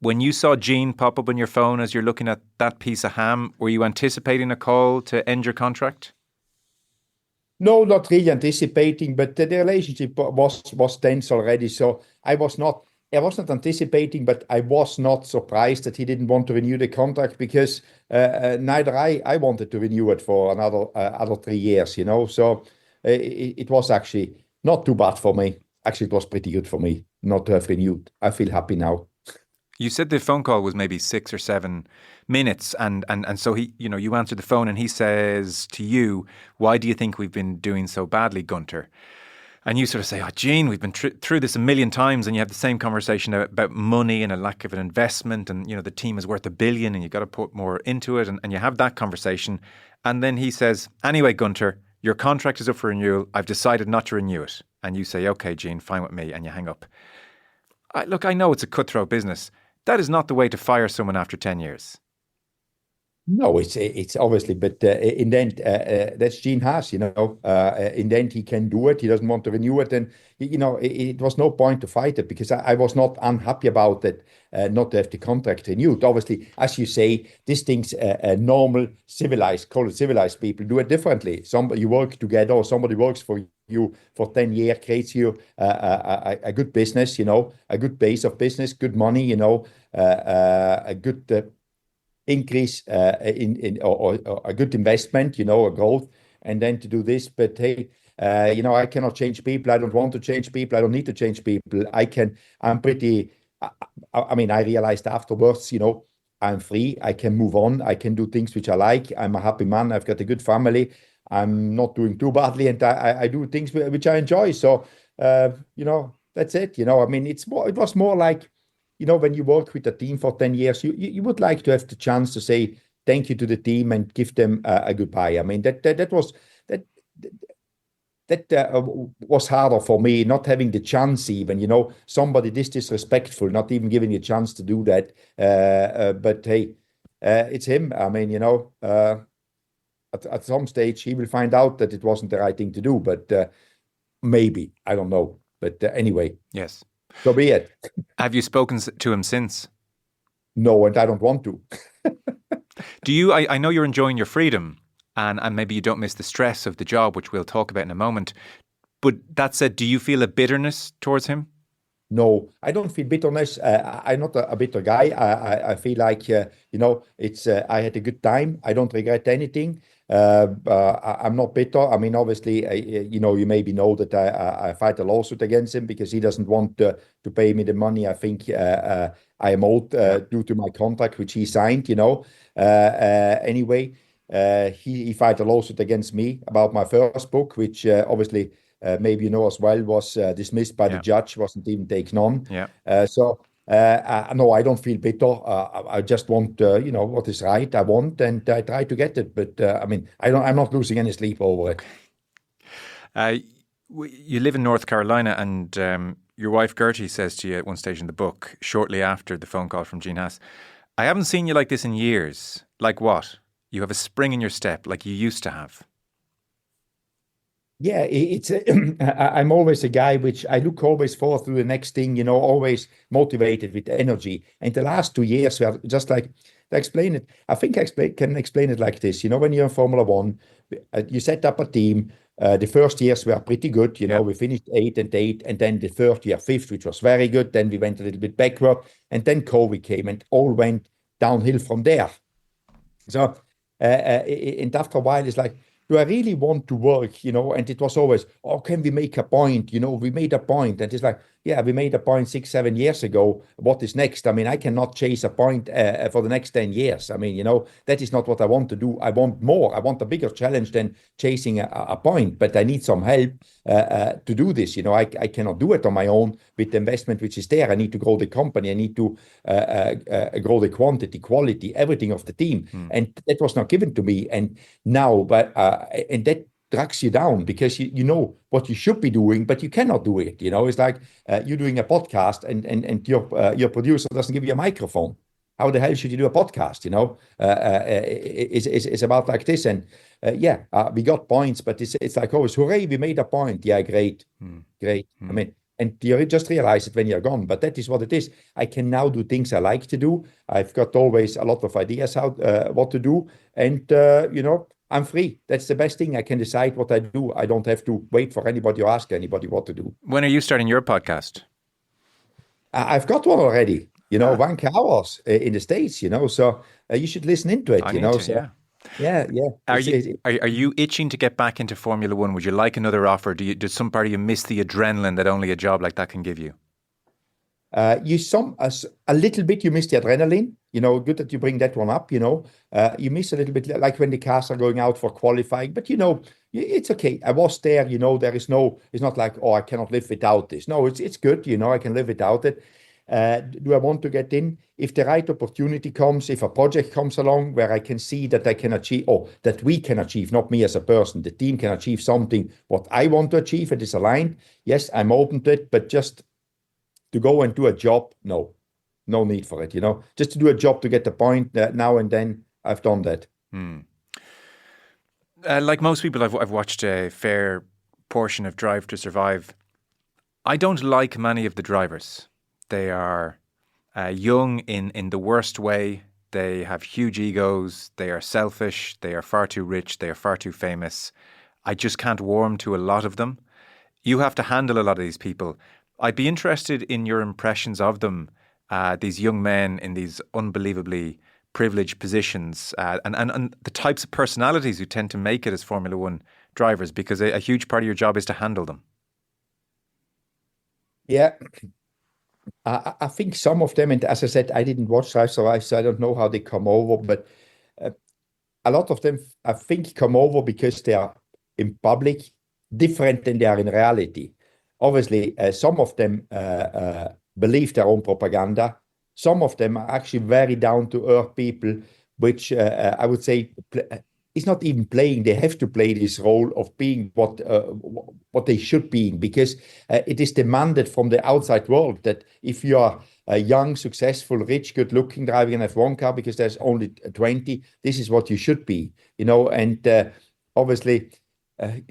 When you saw Gene pop up on your phone as you're looking at that piece of ham, were you anticipating a call to end your contract? No, not really anticipating, but the relationship was tense already. So I was not anticipating, but I was not surprised that he didn't want to renew the contract, because neither I wanted to renew it for another 3 years, So it was actually not too bad for me. Actually, it was pretty good for me not to have renewed. I feel happy now. You said the phone call was maybe 6 or 7 minutes, and so he, you answered the phone and he says to you, why do you think we've been doing so badly, Guenther? And you sort of say, oh, Gene, we've been through this a million times, and you have the same conversation about money and a lack of an investment, and, the team is worth $1 billion and you've got to put more into it, and you have that conversation. And then he says, anyway, Guenther, your contract is up for renewal. I've decided not to renew it. And you say, okay, Gene, fine with me, and you hang up. Look, I know it's a cutthroat business. That is not the way to fire someone after 10 years. No, it's obviously, but in the end, that's Gene Haas, in the end, he can do it. He doesn't want to renew it. And, it was no point to fight it, because I was not unhappy about it, not to have the contract renewed. Obviously, as you say, these things, normal, civilized people do it differently. You work together, or somebody works for you for 10 years, creates you a good business, a good base of business, good money, a good increase or a good investment, a growth, and then to do this. But hey, I cannot change people. I don't want to change people. I don't need to change people. I realized afterwards, I'm free. I can move on. I can do things which I like. I'm a happy man. I've got a good family. I'm not doing too badly, and I do things which I enjoy. So, that's it. It was more like, when you work with a team for 10 years, you would like to have the chance to say thank you to the team and give them a goodbye. That was harder for me, not having the chance even, somebody this disrespectful, not even giving you a chance to do that. But hey, it's him. At some stage, he will find out that it wasn't the right thing to do, but maybe, I don't know. But anyway. Yes. So be it. Have you spoken to him since? No, and I don't want to. Do you? I know you're enjoying your freedom, and maybe you don't miss the stress of the job, which we'll talk about in a moment. But that said, do you feel a bitterness towards him? No, I don't feel bitterness. I'm not a bitter guy. I feel like, it's. I had a good time. I don't regret anything. I'm not bitter. I mean, obviously, you maybe know that I fight a lawsuit against him because he doesn't want to pay me the money. I think I am owed due to my contract, which he signed. Anyway, he filed a lawsuit against me about my first book, which obviously maybe you know as well was dismissed by the judge, wasn't even taken on. No, I don't feel bitter. I just want, what is right. I want, and I try to get it. But I mean, I'm not losing any sleep over it. You live in North Carolina, and your wife Gertie says to you at one stage in the book, shortly after the phone call from Gene Haas, "I haven't seen you like this in years." Like what? You have a spring in your step, like you used to have. Yeah, I'm always a guy which I look always forward to the next thing, always motivated with energy. And the last 2 years were just like, to explain it, I think I can explain it like this. When you're in Formula One, you set up a team. The first years were pretty good. We finished 8 and 8, and then the third year, 5th, which was very good. Then we went a little bit backward, and then COVID came, and all went downhill from there. So, and after a while, it's like, do I really want to work, And it was always, can we make a point? We made a point. And it's like, yeah, we made a point 6, 7 years ago. What is next? I mean, I cannot chase a point for the next 10 years. I mean, that is not what I want to do. I want more. I want a bigger challenge than chasing a point, but I need some help to do this. I cannot do it on my own with the investment which is there. I need to grow the company. I need to grow the quantity, quality, everything of the team. And that was not given to me. And now, and that drags you down because you know what you should be doing, but you cannot do it. It's like you're doing a podcast and your producer doesn't give you a microphone. How the hell should you do a podcast? It's about like this. And we got points, but it's like always, hooray, we made a point. Yeah, great. I mean, and you just realize it when you're gone, but that is what it is. I can now do things I like to do. I've got always a lot of ideas what to do. And, I'm free. That's the best thing. I can decide what I do. I don't have to wait for anybody or ask anybody what to do. When are you starting your podcast? I've got one already, 1 hours in the States, so you should listen into it, Yeah. Are you itching to get back into Formula One? Would you like another offer? Does some part of you miss the adrenaline that only a job like that can give you? A little bit, you miss the adrenaline. Good that you bring that one up. You miss a little bit, like when the cars are going out for qualifying. But it's okay. I was there. There is no. It's not like, I cannot live without this. No, it's good. I can live without it. Do I want to get in? If the right opportunity comes, if a project comes along where I can see that I can achieve, or that we can achieve, not me as a person, the team can achieve something what I want to achieve, it is aligned. Yes, I'm open to it, but just to go and do a job, no need for it. Just to do a job to get the point now and then. I've done that. Like most people, I've watched a fair portion of Drive to Survive. I don't like many of the drivers. They are young in the worst way. They have huge egos. They are selfish. They are far too rich. They are far too famous. I just can't warm to a lot of them. You have to handle a lot of these people. I'd be interested in your impressions of them, these young men in these unbelievably privileged positions, and the types of personalities who tend to make it as Formula One drivers, because a huge part of your job is to handle them. Yeah. I think some of them, and as I said, I didn't watch Drive to Survive, so I don't know how they come over, but a lot of them, I think, come over because they are in public different than they are in reality. Obviously, some of them believe their own propaganda. Some of them are actually very down-to-earth people, which I would say is not even playing. They have to play this role of being what they should be, because it is demanded from the outside world that if you are a young, successful, rich, good-looking, driving an F1 car because there's only 20, this is what you should be, and obviously... and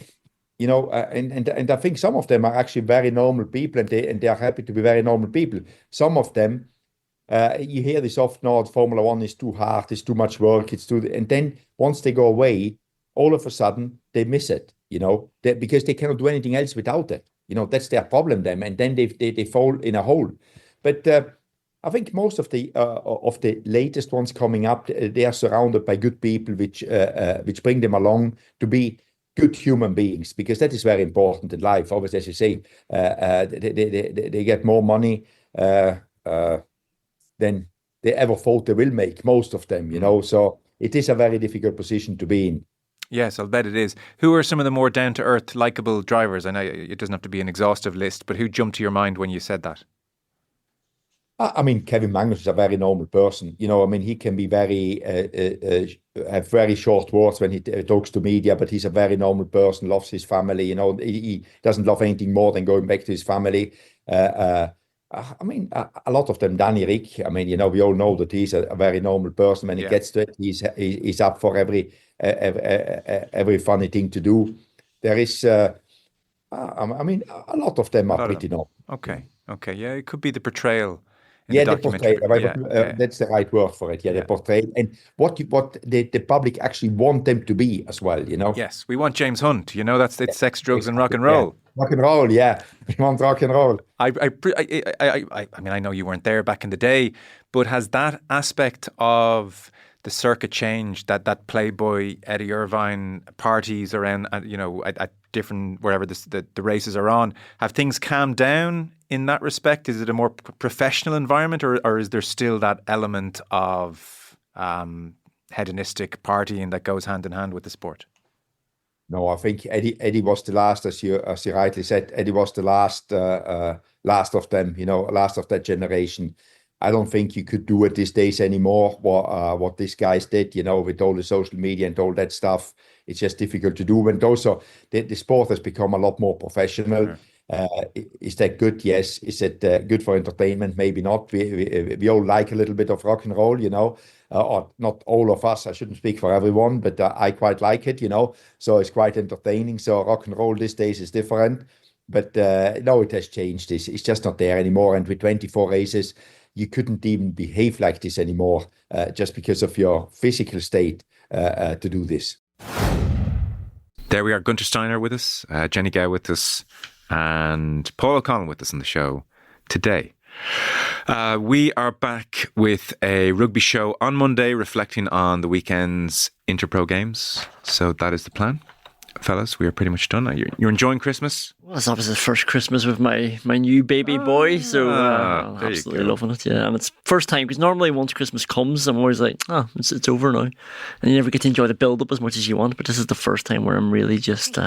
I think some of them are actually very normal people, and they are happy to be very normal people. Some of them, you hear this often, no, Formula One is too hard, it's too much work, and then once they go away, all of a sudden they miss it, because they cannot do anything else without it. That's their problem then, and then they fall in a hole. But I think most of the latest ones coming up, they are surrounded by good people, which bring them along to be good human beings, because that is very important in life. Obviously, as you say, they get more money than they ever thought they will make. Most of them, So it is a very difficult position to be in. Yes, I'll bet it is. Who are some of the more down-to-earth, likeable drivers? I know it doesn't have to be an exhaustive list, but who jumped to your mind when you said that? I mean, Kevin Magnus is a very normal person. He can be have very short words when he talks to media, but he's a very normal person, loves his family. He doesn't love anything more than going back to his family. A lot of them, Danny Rick. We all know that he's a very normal person. When he gets to it, he's up for every funny thing to do. There is, a lot of them are pretty normal. Okay, yeah, it could be the portrayal. The portrayal. That's the right word for it. The portrayal, and what the public actually want them to be as well. Yes, we want James Hunt. It's sex, drugs, and rock and roll. Rock and roll, yeah. We want rock and roll. I know you weren't there back in the day, but has that aspect of the circuit changed? That Playboy, Eddie Irvine parties around, at different wherever the races are on, have things calmed down in that respect? Is it a more professional environment, or is there still that element of hedonistic partying that goes hand in hand with the sport? No, I think Eddie was the last, as you rightly said. Eddie was the last of them, last of that generation. I don't think you could do it these days anymore. What these guys did, with all the social media and all that stuff, it's just difficult to do. And also, the sport has become a lot more professional. Sure. Is that good? Yes. Is it good for entertainment? Maybe not. We all like a little bit of rock and roll, or not all of us. I shouldn't speak for everyone, but I quite like it, So it's quite entertaining. So rock and roll these days is different. But no, it has changed. It's just not there anymore. And with 24 races, you couldn't even behave like this anymore, just because of your physical state to do this. There we are, Guenther Steiner with us, Jenny Gow with us, and Paul O'Connell with us on the show today. We are back with a rugby show on Monday, reflecting on the weekend's Interpro games. So that is the plan. Fellas, we are pretty much done now. You're enjoying Christmas? Well, it's obviously the first Christmas with my new baby boy, so I'm absolutely loving it. Yeah, and it's first time, because normally once Christmas comes, I'm always like, it's over now, and you never get to enjoy the build-up as much as you want. But this is the first time where I'm really just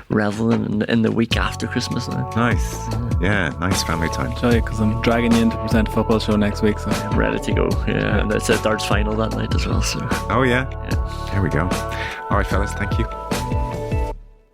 reveling in the week after Christmas now. Nice, yeah, nice family time. Enjoy it, because I'm dragging you into Present Football Show next week, so I'm ready to go. Yeah, and it's a darts final that night as well. So there we go. All right, fellas, thank you.